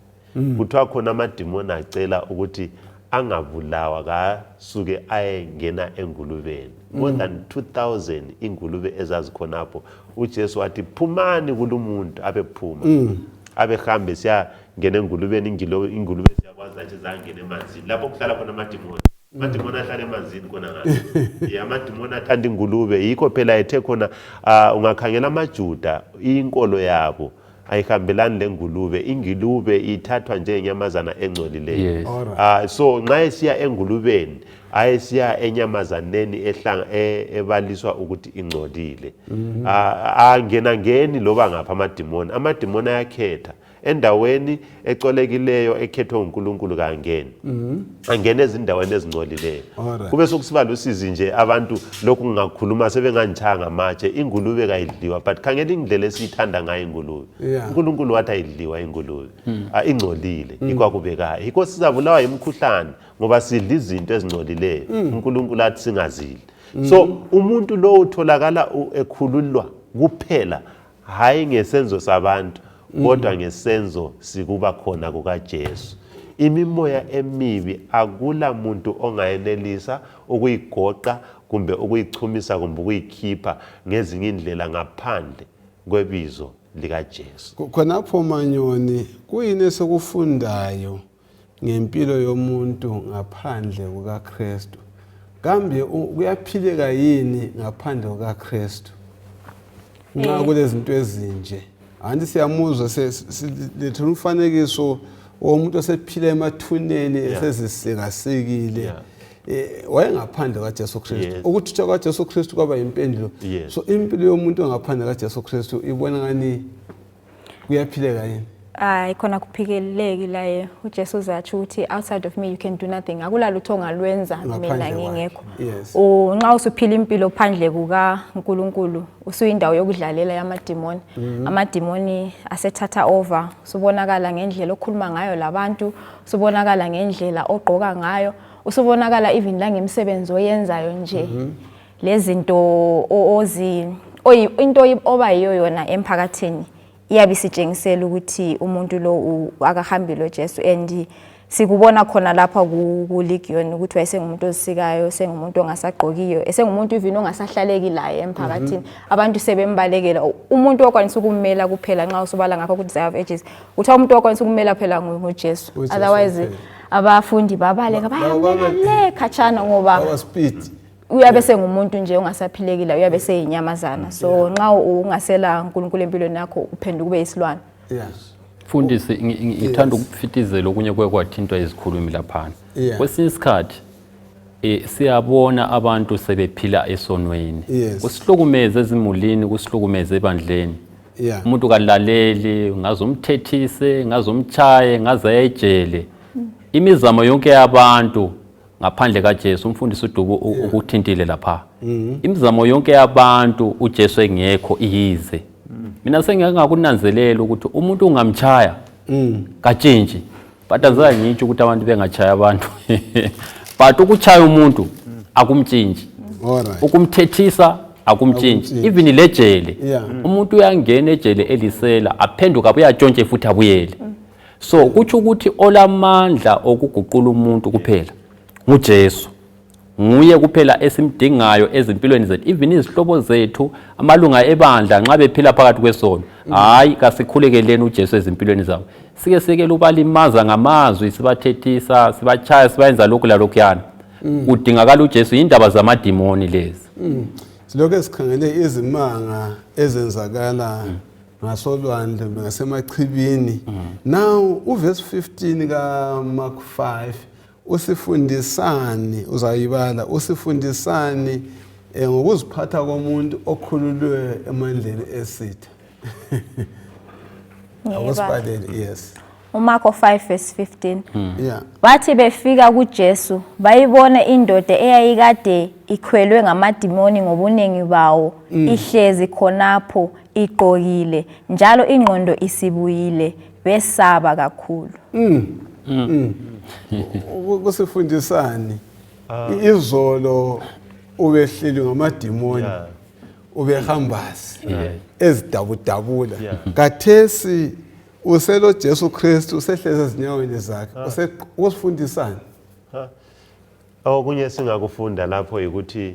kuthiwa khona amadimoni acela ukuthi angabulawa kasuke ayengena engulubeni more than 2000 ingulube ezazikhonapho. uJesu wathi phumani kulumuntu abephuma abehambe siya ngene engulubeni ingulube siyakwazi ukuthi zangene emanzini lapho kuhlala khona amadimoni. Amadimoni ahlala emanzini khona ngathi amadimoni athanda ingulube yikho phela ethe khona ungakhangela amaJuda inkolo yabo ayihambelani lengulube. Ingulube ithathwa njengenyamazana engcolileyo. So nxa esiya engulubeni ayesiya enyamazaneni ebaliswa ukuthi ingcolile. Angena ngeni loba ngapha amadimoni. Amadimoni ayakhetha endaweni ecolekileyo ekhethwe uNkulunkulu kangeni. Angena ezindaweni ezingcolileyo. Kube sokusiba lusizi nje abantu lokhu ngakhuluma sebenganitshanga amatshe. Ingulube kayidliwa but khangela indlela esithanda ngayo ingulube. uNkulunkulu wathi ayidliwa ingulube. Ingcolile ikwakubekayo. Yikho sizabulawa imikhuhlane ngoba sidla izinto ezingcolileyo. uNkulunkulu athi singazidli. So umuntu lo utholakala ekhululwa kuphela hayi ngesenzo sabantu kodwa ngesenzo sikuba khona kukaJesu. Imimoya emibi akula muntu ongayenelisa ukuyigoqa kumbe ukuyichumisa kumbe ukuyikhipha ngezinye indlela ngaphandle kwebizo likaJesu. Khonapho Manyoni kuyini esekufundayo ngempilo yomuntu ngaphandle kukaKristu? Kambe kuyaphileka yini ngaphandle kukaKristu? Nxa kulezinto ezinje. Anti siyamuzwa lethe umfanekiso womuntu osephila emathuneni esezisikasikile. Wayengaphandle kaJesu Kristu. Ukuthutha kwaJesu Kristu kwaba impendulo. So impilo yomuntu ongaphandle kaJesu Kristu ibona ngani kuyaphileka yini? Khona kuphikeleleki la uJesu uzathi ukuthi outside of me you can do nothing. Akulalutho ongalwenza mina ngingekho. Nxa usuphila impilo phandle kuka uNkulunkulu usuyindawo yokudlalela yamadimoni. Amadimoni asethatha over. Usubonakala ngendlela okhuluma ngayo labantu, usubonakala ngendlela ogqoka ngayo, usubonakala even la ngemsebenzi oyenzayo nje. Lezinto into oba yiyo yona emphakathini iyabe sitshengisela ukuthi umuntu lo akahambi lo Jesu and sikubona khona lapha ku Legion ukuthi wayesengumuntu ozisikayo, sengumuntu ongasagqokiyo, esengumuntu even ongasahlaleki la emphakathini. Abantu sebembalekela umuntu okwanisa ukumela kuphela nxa usubala ngapha ku Desire of Ages. Utha umuntu okwanisa ukumela phela nguJesu. Otherwise abafundi babaleka bayamela khatshana ngoba speed uyabe sengumuntu nje ongasaphilekile, uyabe seyinyamazana. So nxa ungasela uNkulunkulu empilweni yakho uphenduka kube isilwane. Mfundisi ngithanda ukufitizela okunye kwekwathintwa izikhulumi laphana. Kwesinye isikhathi siyabona abantu sebephila esonweni. Kusihlukumeze ezimulini, kusihlukumeze ebandleni. Umuntu kalaleli, ngazomthethise, ngazomchaye, ngazayejele. Imizamo yonke yabantu ngaphandle kaJesu umfundisi uDubu ukuthintile lapha. Imizamo yonke yabantu uJesu engekho iyize. Mina sengakunanzelela ukuthi umuntu ungamchaya katshintshi. But azange ngitsho ukuthi abantu bengachaya abantu. But ukuchaya umuntu akumtshintshi. Ukumthethisa akumtshintshi. Even lejele umuntu uyangena ejele elisela aphenduka uyatshontshe futhi abuyele. So kuthi ukuthi olamandla okuguqula umuntu kuphela nguJesu. Nguye kuphela esimdingayo ezimpilweni zethu. Even izihlobo zethu amalunga ebandla nxa bephila phakathi kwesono. Hayi kasikhulekeleni uJesu ezimpilweni zabo. Sike ubalimaza ngamazwi sibathethisa, sibachaya, sibayenza lokhu lalokuyana. Udingakala uJesu indaba zamadimoni lezi. Silokho esikhangele izimanga ezenzakala ngasolwandle ngasemachibini. Now uverse 15 kaMark 5 usifundisani, uzayibala usifundisani ngokuziphatha komuntu okhululwe emandleni esitha. Yes. uMark 5 verse 15. Bathi befika kuJesu bayibona indoda eyayikade ikhwelwe ngamadimoni ngobunengi bawo ihlezi khonapho igqokile njalo ingqondo isibuyile besaba kakhulu. Kusifundisani izolo ubehleli ngamadimoni ubehambazi ezidabudabula. Kathesi uselo Jesu Kristu usehleze ezinyaweni zakhe. Usifundisani? Okunye singakufunda lapho ukuthi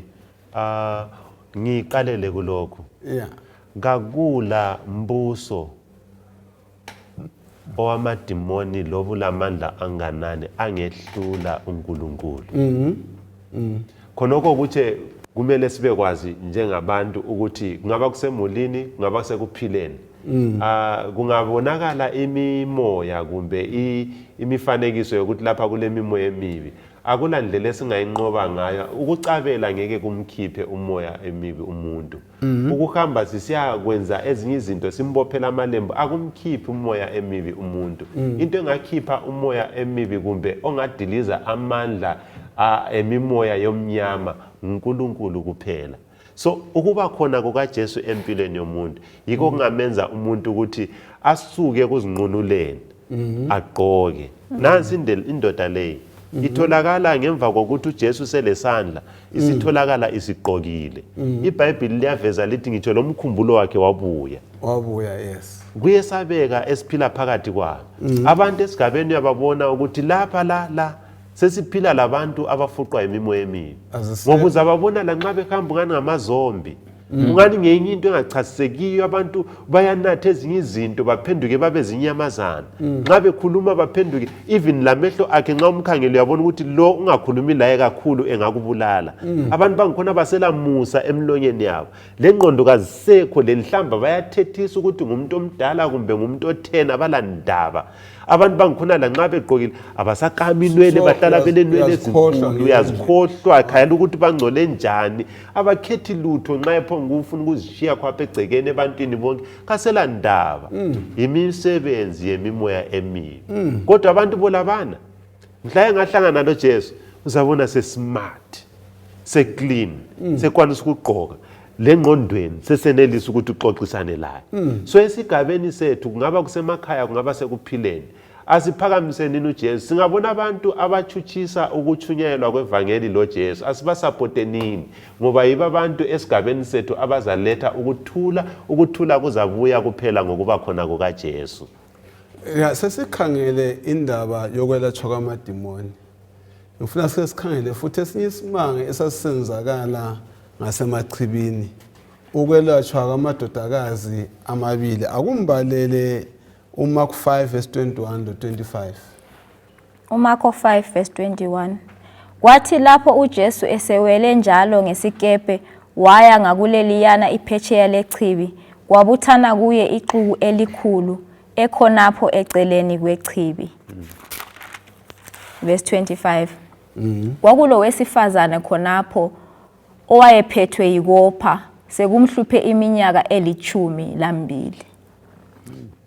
ngiqalele kulokho. Yeah. Kakula mbuso owamadimoni lobulamandla anganani angehlula uNkulunkulu. Khonoko ukuthi kumele sibe kwazi njengabantu ukuthi kungaba kusemulini kungaba kusekuphileni. Kungabonakala imimoya kumbe imifanekiso yokuthi lapha kule mimoya emibi. Akula ndlela esingayinqoba ngayo ukucabela ngeke kumkhiphe umoya emibi umuntu. Ukuhamba sisiya kwenza ezinye izinto simbophela amalembu akumkhiphi umoya emibi umuntu. Into engakhipha umoya emibi kumbe ongadiliza amandla emimoya yomnyama uNkulunkulu kuphela. So ukuba khona kukaJesu empilweni yomuntu yiko kungamenza umuntu ukuthi asuke kuzinqunuleni aqoke. Nansi indoda leyi itholakala ngemva kokuthi uJesu selesandla isitholakala isiqokile. iBhayibheli liyaveza lithi ngitsho lo mkhumbulo wakhe wabuya. Yes. Kuyesabeka esiphila phakathi kwabo. Abantu esigabeni uyababona ukuthi lapha la sesiphila labantu abafuqwa imimoya emibi. Ngoba uzababona lanxa behamba ngani ngamazombi. Ungani ngenye into engachazisekiyo abantu bayanatha ezinye izinto baphenduke babe zinyamazana. Nxa bekhuluma baphenduke even lamehlo akhe nxa umkhangele uyabona ukuthi lo ungakhulumi laye kakhulu engakubulala. Abantu bangikhona basela musa emlonyeni yabo. Lengqondo kazisekho lenhlamba bayathethisa ukuthi ngumuntu omdala kumbe ngumuntu othena balandaba. Abantu bangikhona lanxa begqokile abasakami inwele bahlala belenwele ezinkulu uyazikhohlwa khayela ukuthi bangcole njani abakhethi lutho nxa epho ngufuna ukuzishiya khapha egcekeni ebantwini bonke kasela ndaba imisebenzi yemimoya emibi. Kodwa abantu bolabana mhla engahlangana noJesu uzabona sesmart seclean sekwanisa ukugqoka lengqondweni sesenelisa ukuthi uxoxisane laye. So esigabeni sethu kungaba kusemakhaya kungaba sekuphileni asiphakamiseni uJesu. Singabona abantu abachuchisa ukuthunyelwa kwevangeli loJesu asibasupportenini ngoba yiba abantu esigabeni sethu abazaletha ukuthula kuzabuya kuphela ngokuba khona kukaJesu. Ya sesikhangele indaba yokwelatshwa kwamadimoni. Ngifuna sikhangele futhi esinye isimanga esasenzakala ngasemachibini ukwelatshwa kwamadodakazi amabili. Akumbalele uMark 5 verse 21 to 25. uMarko 5 verse 21. Kwathi lapho uJesu esewele njalo ngesikepe waya ngakuleliyana iphetsheya lechibi, kwabuthana kuye ixuku elikhulu ekhonapho eceleni kwechibi. Verse 25. Kwakulo wesifazane khonapho owayephethwe yikopha sekumhluphe iminyaka 12.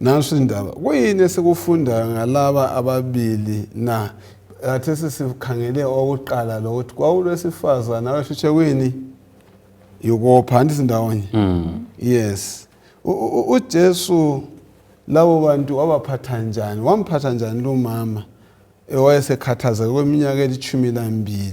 Nansi indaba kuyini esikufunda ngalaba ababili na athe sesikhangele okuqala lo ukuthi kwawulesifazana abashitshe kwini yikopha andithi ndawonye. Yes. uJesu labo bantu wabaphatha njani? Wamphatha njani lo mama owayesekhathaza kweminyaka 12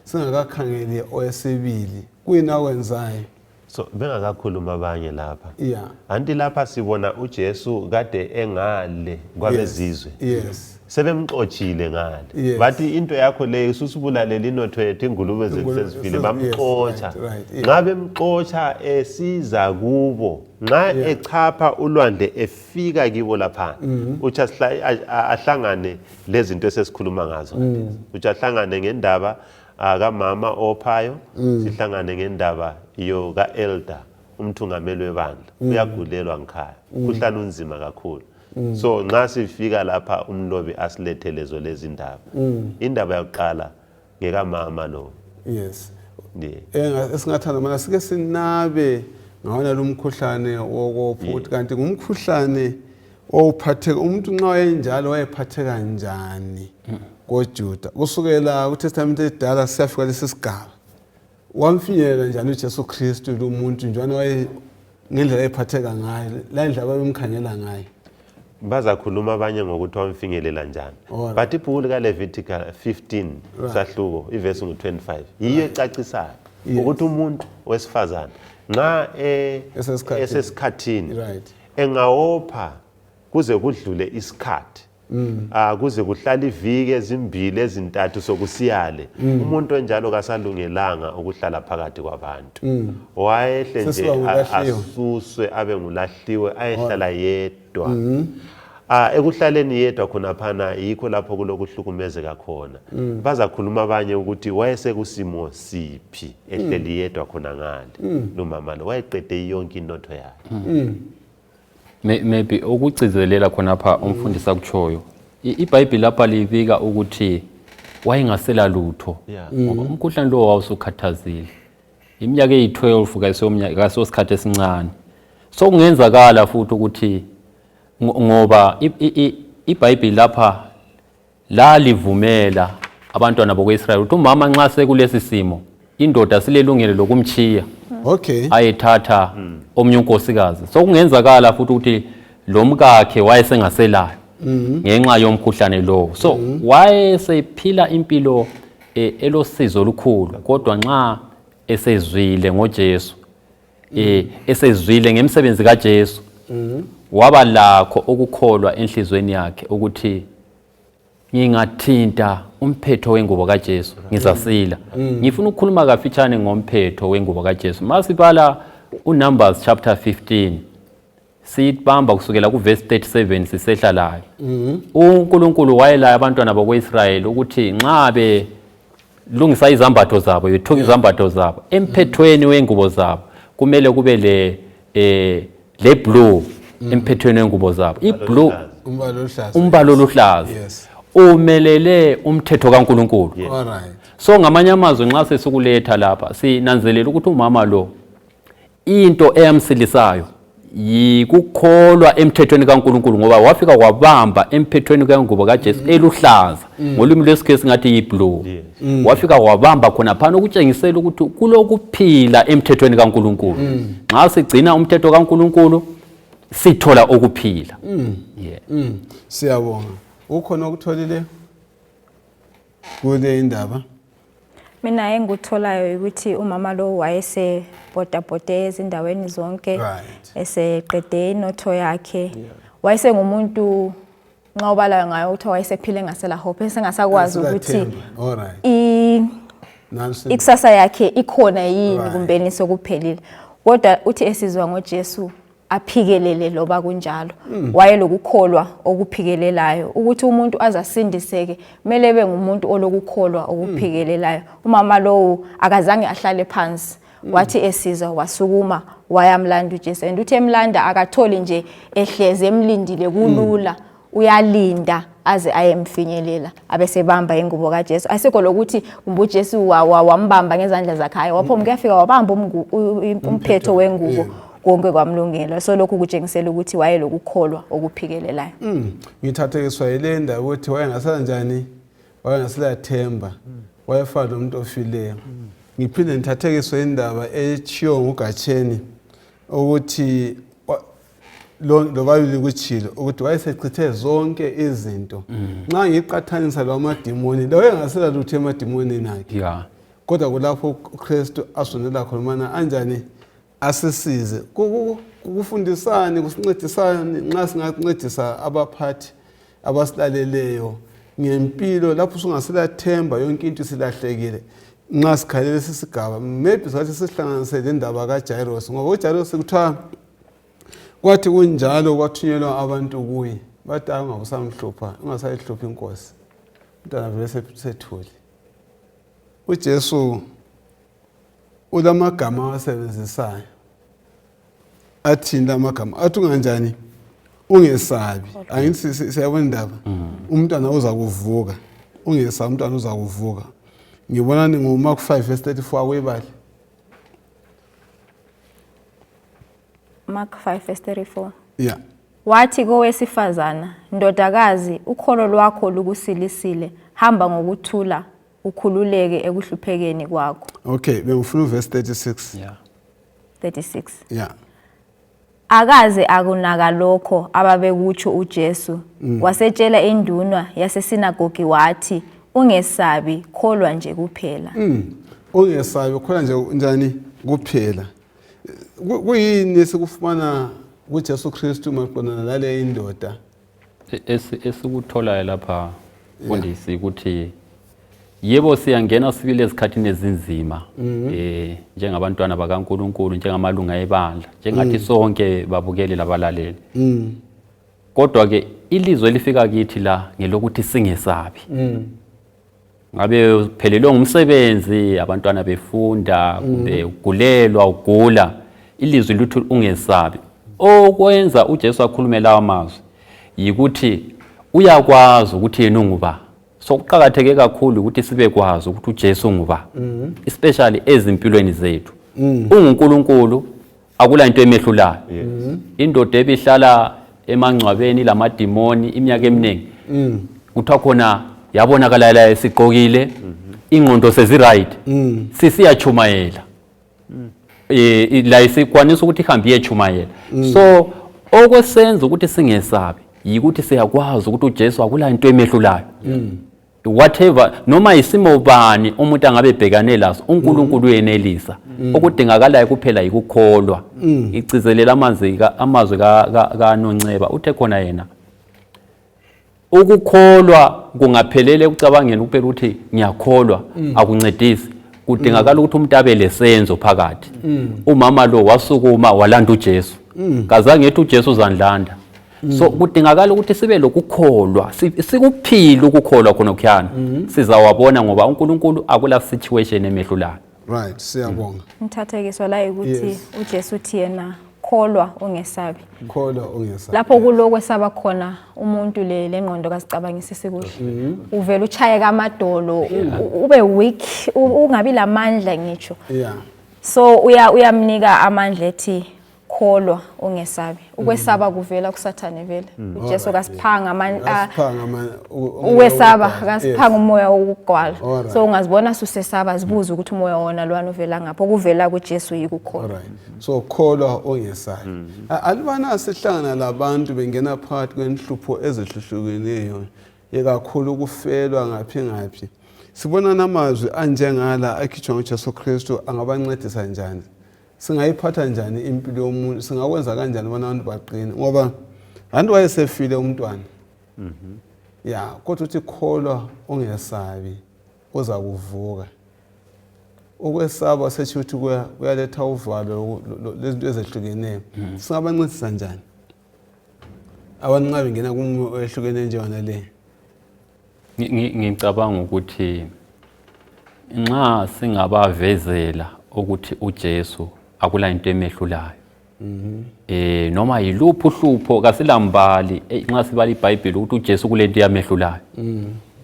singakakhangeli owesibili kuyini akwenzayo? So bengakakhuluma abanye lapha. Yeah. Anti lapha sibona uJesu kade engale kwabezizwe. Yes. Sebemxochile ngale. Yes. Bathi into yakho le ususibulalela inotho yethu ingulube zesifile bamxocha. Ngabe emxocha esiza kubo. Nxa echapha ulwandle efika kibo lapha. Uthi ahlangane lezinto esesikhuluma ngazo. Uthi ahlangane ngendaba akamama ophayo, sihlangane ngendaba iyo kaElder umthungameli webandla uyagulelwa ngikhaya kuhlala unzima kakhulu. So nxa sifika lapha umlobi asilethe lezo lezi ndaba. Indaba yokuqala ngekamama lo. Yes. Esingathanda mana sike sinabe ngawona lo mkhuhlane wokophuthi kanti ngumkhuhlane owuphatheka umuntu nxa enjalo wayephatheka kanjani koJuda kusukela kuTestament elidala siyafika lesi sigaba. Wamfinyela njani uJesu Kristu lo muntu njalo waye ngendlela ephatheka ngayo la indaba bemkhangela ngayo? Bazakhuluma abanye ngokuthi wamfinyelela njani. But ibhuku lika Leviticus 15 sahluko iverse ngu25 yiyo ecacisayo ukuthi umuntu wesifazana nxa esesikhathini engawopha kuze kudlule isikhathi kuze kuhlala iviki ezimbili ezintathu sokusiyale umuntu onjalo kasalungelanga ukuhlala phakathi kwabantu wayehle nje asuswe abe ngulahliwe ayehlala yedwa ekuhlaleni yedwa khona phana yikho lapho kulokuhlukumezeka khona bazakhuluma abanye ukuthi wayesekusimo siphi ehleli yedwa khona ngale lo mama lo wayeqede yonke inotho yakhe maybe ukugcizelela khona pha umfundisi akutshoyo iBhayibheli lapha libika ukuthi wayengasela lutho ngoba umkhuhlane lo wawusukhathazile iminyaka eyi12 kasosikhathi esincane so kungenzakala futhi ukuthi ngoba iBhayibheli lapha la livumela abantwana bokwe-Israyeli ukuthi umama nxa sekulesi simo indoda silelungelo lokumchiya ayethatha omnye unkosikazi so kungenzakala futhi ukuthi lo mkakhe wayesengaselayo ngenxa yomkhuhlane lo so wayesephila impilo elosizo olukhulu kodwa nxa esezwile ngoJesu esezwile ngemsebenzi kaJesu waba lakho ukukholwa enhlizweni yakhe ukuthi ngingathinta umphetho wengubo kaJesu ngizasila ngifuna ukukhuluma kafitshane ngomphetho wengubo kaJesu masibala uNumbers chapter 15 sibamba kusukela kuverse 37 sisehla layo uNkulunkulu wayelaya abantwana bakwaIsrayeli ukuthi nxa belungisa izambatho zabo bethuka izambatho zabo emphethweni wengubo zabo kumele kube le blue emphethweni wengubo zabo iblue umbalo oluhlaza umelele umthetho kaNkulunkulu so ngamanye amazwi nxa sesikuletha lapha sinanzelela ukuthi umama lo into eyamsilisayo yikukholwa emthethweni kaNkulunkulu ngoba wafika wabamba emphethweni wengubo kaJesu eluhlaza ngolimi lwesikhiwa ngathi yiblue wafika wabamba khona phana ukutshengisela ukuthi kulokuphila emthethweni kaNkulunkulu nxa sigcina umthetho kaNkulunkulu sithola ukuphila siyabonga ukhona ukutholile kule indaba mina engikutholayo ukuthi umama lo wayesebhodabhode ezindaweni zonke eseqede inotho yakhe wayesengumuntu nxa ubalayo ngayo ukuthi wayesephile engasela hope esengasakwazi ukuthi ikusasa yakhe ikhona yini kumbeni sokuphelile kodwa uthi esizwa ngoJesu aphikelele loba kunjalo wayelokukholwa okuphikelelayo ukuthi umuntu azasindiseke kumele ebe ngumuntu olokukholwa okuphikelelayo umama lo akazange ahlale phansi wathi esizwa wasukuma wayamlanda uJesu and uthi emlanda akatholi nje ehleze emlindile kulula uyalinda aze ayemfinyelela abesebamba ingubo kaJesu ayisekho lokuthi kumbe uJesu wambamba ngezandla zakhe waphoma kuyafika wabamba umphetho wengubo konke kwamlungela so lokhu kutshengisela ukuthi wayelokukholwa okuphikelelayo ngithathekiswa yilenda ukuthi wayengasala njani wayengasela themba wayefana nomuntu ofileyo ngiphinde ngithathekiswe indaba echiyo nguGatsheni ukuthi lo Bhayibheli kuchilo ukuthi wayesechithe zonke izinto nxa ngiqathanisa lawo madimoni lawo engasela lutho emadimoni akhe kodwa kulapho uKristu asondela khona mana anjani asisize kufundisane kusincedisane nxa singancedisa abaphathi abasilaleleyo ngempilo lapho sungasela themba yonke into silahlekile nxa sikhalele sisigaba maybe sathi sihlanganisele indaba kaJairos ngoba uJairos kuthiwa kwathi kunjalo kwathunyelwa abantu kuye bathi angabusamhlupha ungasayihlupha inkosi umntana vele sethuli uJesu ulamagama awasebenzisayo athinda amagama athi unganjani ungesabi angithi siyabona indaba umntwana uza kuvuka ungesabi umntwana uza kuvuka ngibona ngoMark 5:34 akwebali Mark 5:34 wathi kowesifazana ndodakazi ukholo lwakho lukusilisile hamba ngokuthula ukhululeke ekuhluphekeni kwakho bengifuna uverse 36 36 akaze akunaka lokho ababekutsho uJesu wasetshela induna yasesinagogi wathi ungesabi kholwa nje kuphela ungesabi kholwa nje njani kuphela kuyini sikufumana kuJesu Kristu maqondana nale indoda esikutholayo lapha mfundisi ukuthi yebo siyangena sibile ezikhathini ezinzima njengabantwana bakaNkuluNkulu njengamalunga ebandla njengathi sonke babukeli labalaleli kodwa ke ilizwe lifika kithi la ngelokuthi singesabi ngabe uphelelwe ngumsebenzi abantwana befunda kumbe ugulelwa ugula ilizwe lithi ungesabi okwenza uJesu akhulume lawa mazwi yikuthi uyakwazi ukuthi yena unguba so kuqhakatheke kakhulu ukuthi sibe kwazi ukuthi uJesu unguba especially ezimpilweni zethu unguNkulunkulu akula into emehlulayo indoda ebihlala emangcwabeni lamadimoni iminyaka eminingi kuthiwa khona yabonakala la esiqokile ingqondo sezi right sisiyachumayela la isikwanisa ukuthi ihambe iyechumayela so okwesenza ukuthi singesabi yikuthi siyakwazi ukuthi uJesu akula into emehlulayo whatever noma isimo bani umuntu angabe ebhekane laso uNkulunkulu uyenelisa okudingakalayo kuphela yikukholwa igcizelela amazwi kaNonceba uthe khona yena ukukholwa kungaphelele ukucabangeni kuphela ukuthi ngiyakholwa akuncedisi kudingakala ukuthi umuntu abe lesenzo phakathi umama lo wasukuma walanda uJesu kazange ethi uJesu uzandlanda so kudingakala ukuthi sibe lokukholwa sikuphila ukukholwa khona kukhana sizawabona ngoba uNkulunkulu akula situation emehlulayo right siyabonga ngithathekiswa la ukuthi uJesu uthi yena kholwa ungesabi lapho kulokwesaba khona umuntu lengqondo kasicabangisisi kuhle uvela uchaye kamadolo ube weak ungabi lamandla ngitsho so uyamnika amandla ethi kholwa ungesabi ukwesaba kuvela kuSathane vele uJesu kasiphanga ukwesaba kasiphanga umoya wokugwala so ungazibona susesaba zibuza ukuthi umoya wona lwana uvela ngapho kuvela kuJesu yikukholwa so kholwa ungesabi alibana sihlangana labantu bengena phakathi kwenhlupho ezihluhlukeneyo ekakhulu ukufelwa ngaphi sibona namazwi anjengala akhitshwa nguJesu Kristu angabancedisa njani singayiphatha njani impilo yomuntu singakwenza kanjani bona abantu baqine ngoba abantu wayesefile umntwana kodwa uthi kholwa ungesabi uza kuvuka ukwesaba sethi ukuthi kuyaletha uvalo lezinto ezehlukeneyo singabancedisa njani abantu nxa bengena kumuntu oyehlukene njengana le ngicabanga ukuthi nxa singabavezela ukuthi uJesu akula into emehlulayo noma yiluphi uhlupho kasilambali nxa sibala iBhayibheli ukuthi uJesu kulento yamehlulayo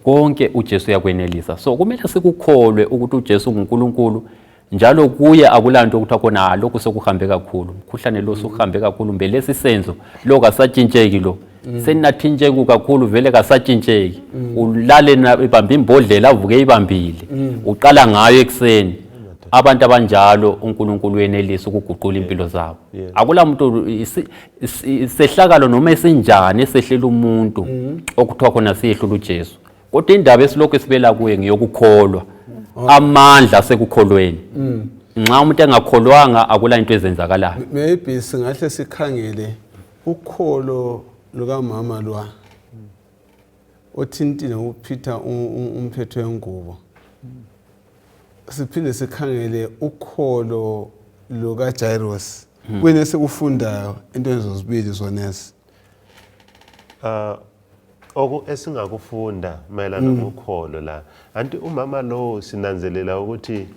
konke uJesu yakwenelisa so kumele sikukholwe ukuthi uJesu nguNkulunkulu njalo kuye akulanto ukuthi akona lokho sokuhambe kakhulu umkhuhlane lo sokuhambe kakhulu mbelesi senzo lo kasatshintsheki lo senathinjeke kakhulu vele kasatshintsheki ulale ibamba imbodlela avuke ibambile uqala ngayo ekseni abantu abanjalo uNkulunkulu uyenelisa ukuguqula impilo zabo akula muntu sehlakalo noma esinjani esehlela umuntu okuthiwa khona siyehlula uJesu kodwa indaba esilokho esibela kuye ngiyokukholwa amandla sekukholweni nxa umuntu engakholwanga akula into ezenzakalayo maybe singahle sikhangele ukholo lukamama lwa othintile uPeter umphetho wengubo siphinde sikhangele ukholo lukaJairos kwene sekufundayo into ezozibili zonesi esingakufunda mayelana nokholo la anti umama lo sinanzelela ukuthi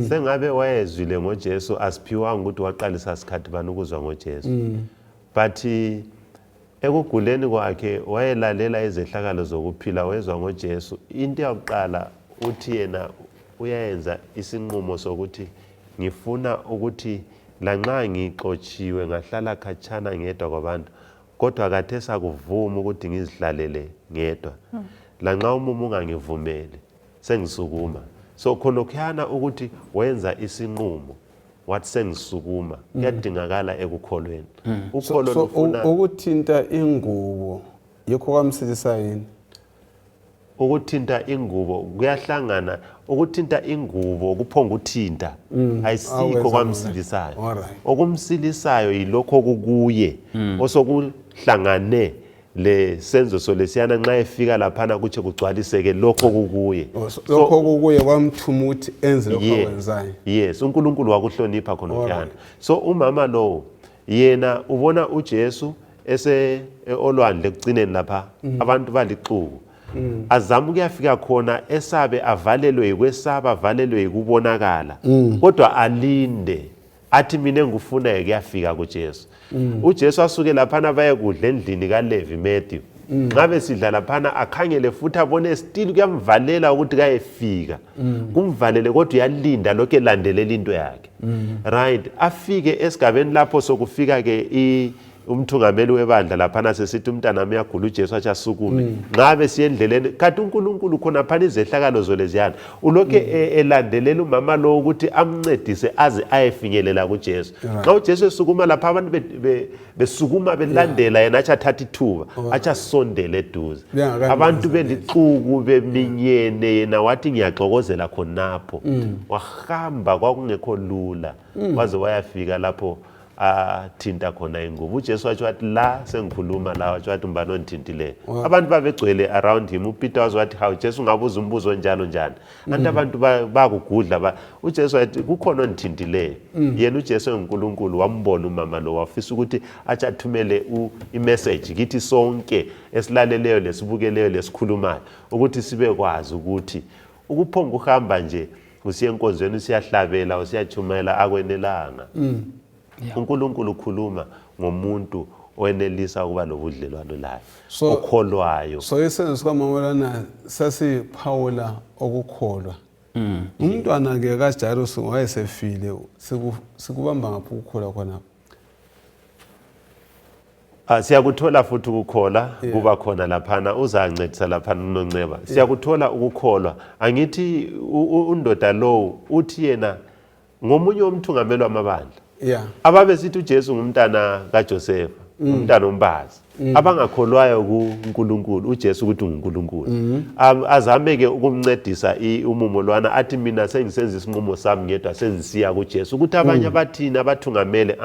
sengabe wayezwile ngoJesu asiphiwanga ukuthi waqalisa isikhathi bani ukuzwa ngoJesu but ekuguleni kwakhe wayelalela izehlakalo zokuphila wezwa ngoJesu into yokuqala uthi yena uyayenza isinqumo sokuthi ngifuna ukuthi lanxa ngixotshiwe ngahlala khatshana ngedwa kwabantu kodwa kade sakuvuma ukuthi ngizihlalele ngedwa lanxa umumu ungangivumeli sengisukuma so khona ukuthi wenza isinqumo wathi sengisukuma kuyadingakala ekukholweni ukholo lufuna ukuthinta ingubo yikho kwamsilisa yini ukuthinta ingubo kuyahlangana ukuthinta ingubo kuphonga uthinta ayisikho kwamsilisayo okumsilisayo yilokho kukuye osokuhlangane le senzo solesiyana nxa efika laphana kuthi kugcwaliseke lokho kukuye. Lokho kukuye kwamthuma ukuthi enze lokho akwenzayo. Yes, uNkulunkulu wakuhlonipha khona utyana. So umama lo yena ubona uJesu olwandle kugcineni lapha abantu balixuku. Azama ukuyafika khona esabe avalelwe yikwesaba, avalelwe yikubonakala. Kodwa alinde athi mina engufuna ukuyafika kuJesu. uJesu asuke laphana baye kudla endlini kaLevi Matthew. Ngabe sidla laphana akhangele futhi abone still kuyamvalela ukuthi kayefika. Kumvalele kodwa uyalinda lokho elandelela into yakhe. Right, afike esigabeni lapho sokufika ke umthungameli webandla laphana sesithi umntanami uyagula uJesu athi asukume. Ngabe siyendleleni kanti uNkulunkulu khona phana izehlakalo zoleziyana ulokho elandelela umama lo ukuthi amncedise aze ayefinyelela kuJesu. Xa uJesu esukuma lapha abantu besukuma belandela yena athi athatha ithuba athi asondele eduze. Abantu belixuku beminyene yena wathi ngiyaxokozela khonapho. Wahamba kwakungekho lula waze wayafika lapho thinta khona ingubo. uJesu wathi la sengikhuluma la wathi mbani onthintileyo. Abantu babegcwele around him. uPeter wathi hawu Jesu ngabuza umbuzo njalo njani. Anti abantu bakugudla uJesu wathi kukhona onthintileyo. Yena uJesu uNkulunkulu wambona umama lo wafisa ukuthi athi athumele imessage kithi sonke esilaleleyo lesibukeleyo lesikhulumayo ukuthi sibe kwazi ukuthi ukuphonga uhamba nje usiye enkonzweni usiyahlabela usiyathumela akwenelanga. uNkulunkulu ukhuluma ngomuntu owenelisa ukuba lobudlelwano laye okholwayo. So isenzo sikaMamelana sasiphawula okukholwa. Umntwana ke kaJairos wayesefile sikubamba ngapha ukukholwa khona. Siyakuthola futhi ukukholwa kuba khona laphana uzancedisa laphana uNonceba. Siyakuthola ukukholwa. Angithi undoda lo uthi yena ngomunye umthungameli wamabandla. Ababe sithi uJesu ngumntana kaJoseph, umntana ombazi. Abangakholwayo kuNkulunkulu, uJesu ukuthi uNkulunkulu. Azameke ukumncedisa umumo lwana athi mina sengisenza isinqumo sami ngedwa sengisiya kuJesu ukuthi abanye abathina abathungamele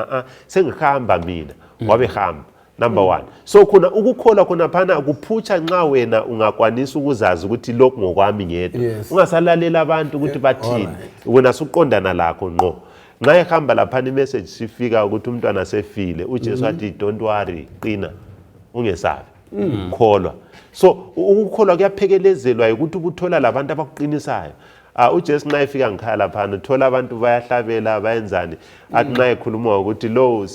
sengihamba mina wabehamba. Number 1. So khona ukukholwa khona phana kuphutsha nxa wena ungakwanisa ukuzazi ukuthi lokho ngokwami ngedwa. Ungasalalela abantu ukuthi bathini. Wena suqondana lakho ngqo. Nxa ehamba laphana imessage sifika ukuthi umntwana sefile uJesu athi don't worry qina ungesabi kholwa. So ukukholwa kuyaphekelezelwa ukuthi ubuthola labantu abakuqinisayo. uJesu nxa efika ngikhaya laphana uthola abantu bayahlabela bayenzani athi nxa ekhuluma ukuthi lo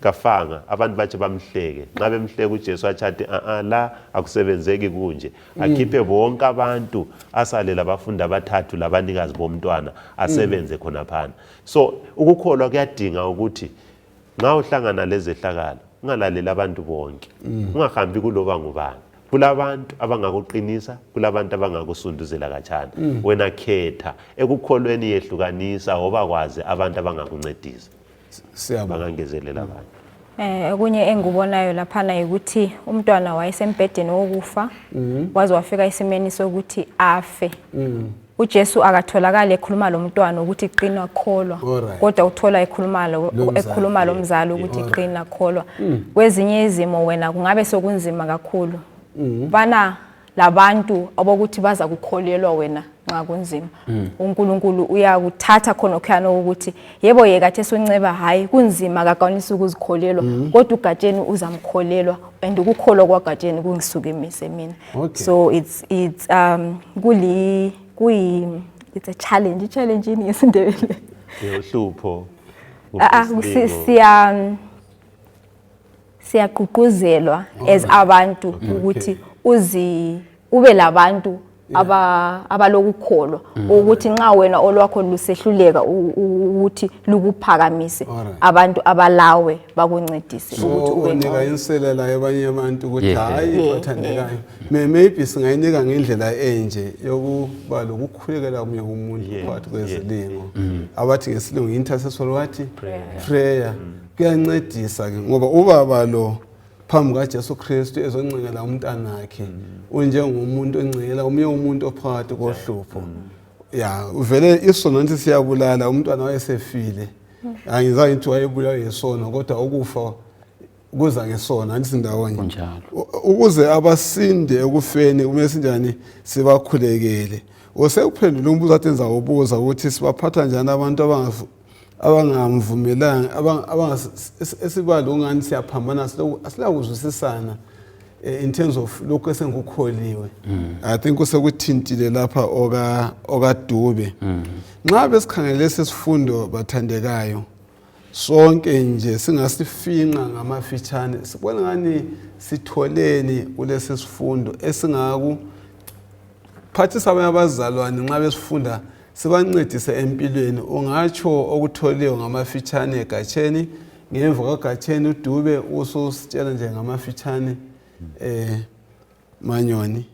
kafanga abantu bathi bamhleke. Nxa bemhleke uJesu athi la akusebenzeki kunje akhiphe bonke abantu asalela abafundi abathathu labanikazi bomntwana asebenze khona phana. So ukukholwa kuyadinga ukuthi nxa uhlangana lezehlakalo ungalalela abantu bonke. Ungahambi kuloba ngubani. Kulabantu abangakuqinisa, kulabantu abangakusunduzela kachana. Wena khetha ekukholweni yehlukanisa ngoba kwazi abantu abangakuncedisa. Bangangezelela abantu. Okunye engubonayo laphana ukuthi umntwana wayesembhedeni wokufa waze wafika isimeni sokuthi afe. uJesu akatholakala ekhuluma lo mntwana ukuthi qina kholwa, kodwa uthola ekhuluma lo mzali ukuthi qina kholwa. Kwezinye izimo wena kungabe sokunzima kakhulu. Bana labantu abokuthi baza kukholelwa wena nxa kunzima. uNkulunkulu uyakuthatha khona okhana ukuthi yebo yeka the sonceba hayi kunzima akakwanisa ukuzikholelwa kodwa ugatsheni uzamkholelwa and ukukholwa kwagatsheni kungisukemise mina. So it's a challenge ini yesindebele. Uhlupho. Siyagqugquzelwa as abantu ukuthi ube labantu abalokukholwa ukuthi nxa wena olwakho lusehluleka ukuthi lukuphakamise abantu abalawe bakuncedise ukuthi unika inselela yabanye abantu ukuthi hayi bathandekayo maybe singayinika ngendlela enje yokuba lokukhulekela kumye umuntu phakathi kwezilingo abathi ngesilungu intercessory wathi prayer kuyancedisa ke ngoba ubaba lo phambi kaJesu Kristu ezoncengela umntana wakhe unjengomuntu oncengela omnye umuntu ophakathi kohlupho. Uvele isono nti siyabulala umntwana wayesefile. Angizange ngithi wayebulawa yisono kodwa ukufa kuza ke sona andisindawonye kunjalo ukuze abasinde ekufeni kumele sinjani sibakhulekele osekuphendula umbuzo athi enza ubuza ukuthi sibaphatha njani abantu abangamvumelanga esibalo ungani siyaphambana asilakuzwisisana in terms of lokho esengikukholiwe I think usekuthintile lapha okaDube nxa besikhangele lesifundo bathandekayo sonke nje singasifinqa ngamafitshane sibona ngani sitholeni kulesi sifundo esingaku phathisa abazalwane nxa besifunda sibancedise empilweni ungatsho okutholiwe ngamafitshane egatsheni ngemva kwegatsheni uDube ususitshela nje ngamafitshane Manyoni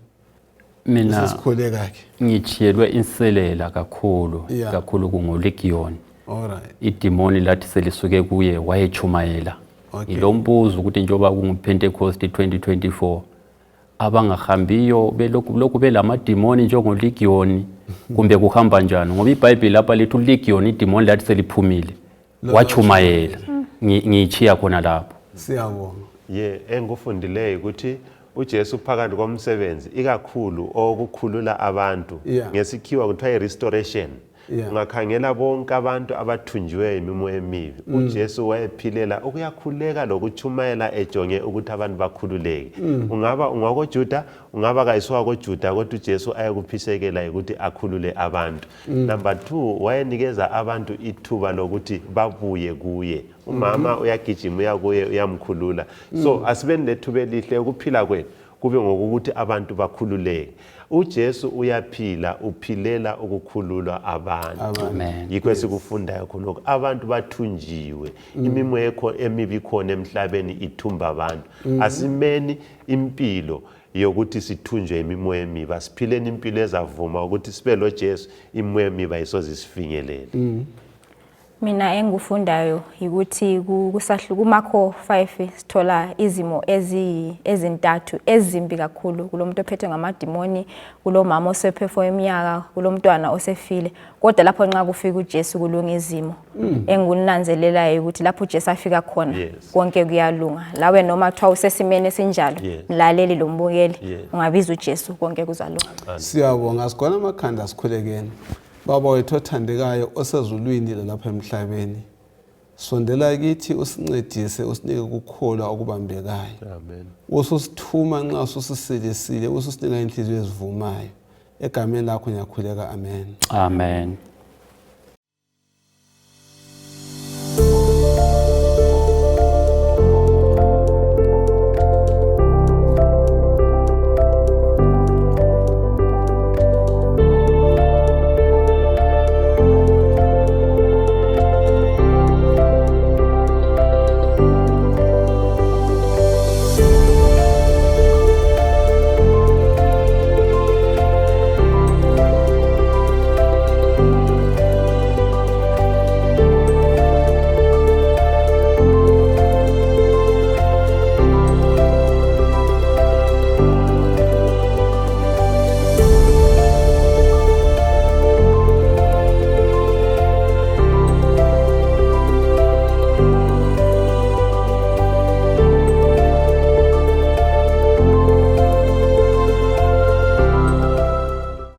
mina sisikhole kakhe ngithiyelwe inselela kakhulu kungoLegion alright idemoni lathi selisuke kuye wayechumayela ilombuzo ukuthi njoba kunguPentecost 2024 abangahambiyo belokhu belamademoni njengoLegion kumbe kuhamba njani ngoba iBhayibheli lapha lithi uLegion idemoni lathi seliphumile wachumayela ngichiya khona lapho siyabonga engufundileyo ukuthi uJesu phakathi komsebenzi ikakhulu okukhulula abantu ngesikhiwa kuthiwa restoration ungakhangela bonke abantu abathunjiwe imimoya emibi uJesu wayephilela ukuyakhuleka lokuchumayela ejonge ukuthi abantu bakhululeke ungakoJuda ungaba kayisiwakoJuda kodwa uJesu ayekuphisekela ukuthi akhulule abantu number 2 wayenikeza abantu ithuba lokuthi babuye kuye umama uyagijima uyakuye uyamkhulula so asibeni lethuba elihle ukuphila kwethu kube ngokuthi abantu bakhululeke uJesu uyaphila uphilela ukukhulula abantu yikho esikufundayo khona abantu bathunjiwe imimoya emibi khona emhlabeni ithumba abantu asimeni impilo yokuthi sithunjwe imimoya emibi asiphileni impilo ezavuma ukuthi sibe lo Jesu imimoya emibi ayisoze sifingelele mina engufundayo ukuthi kuMakho 5 sithola izimo ezintathu ezimbi kakhulu kulomuntu ophethwe ngamademoni kulomama osephe for iminyaka kulomntwana osefile kodwa lapho nxa kufika uJesu kulunga izimo engunanzelelayo ukuthi lapho uJesu afika khona konke kuyalunga lawe noma twa usesimene esinjalo mlaleli lombukeli ungabiza uJesu konke kuzalunga siyabonga sigona amakhanda sikhulekene Baba wethu othandekayo osezulwini lalapha emhlabeni sondela kithi usincedise usinike ukukholwa okubambekayo amen ususithuma nxa ususiselisile ususinika inhliziyo ezivumayo egameni lakho ngiyakhuleka amen amen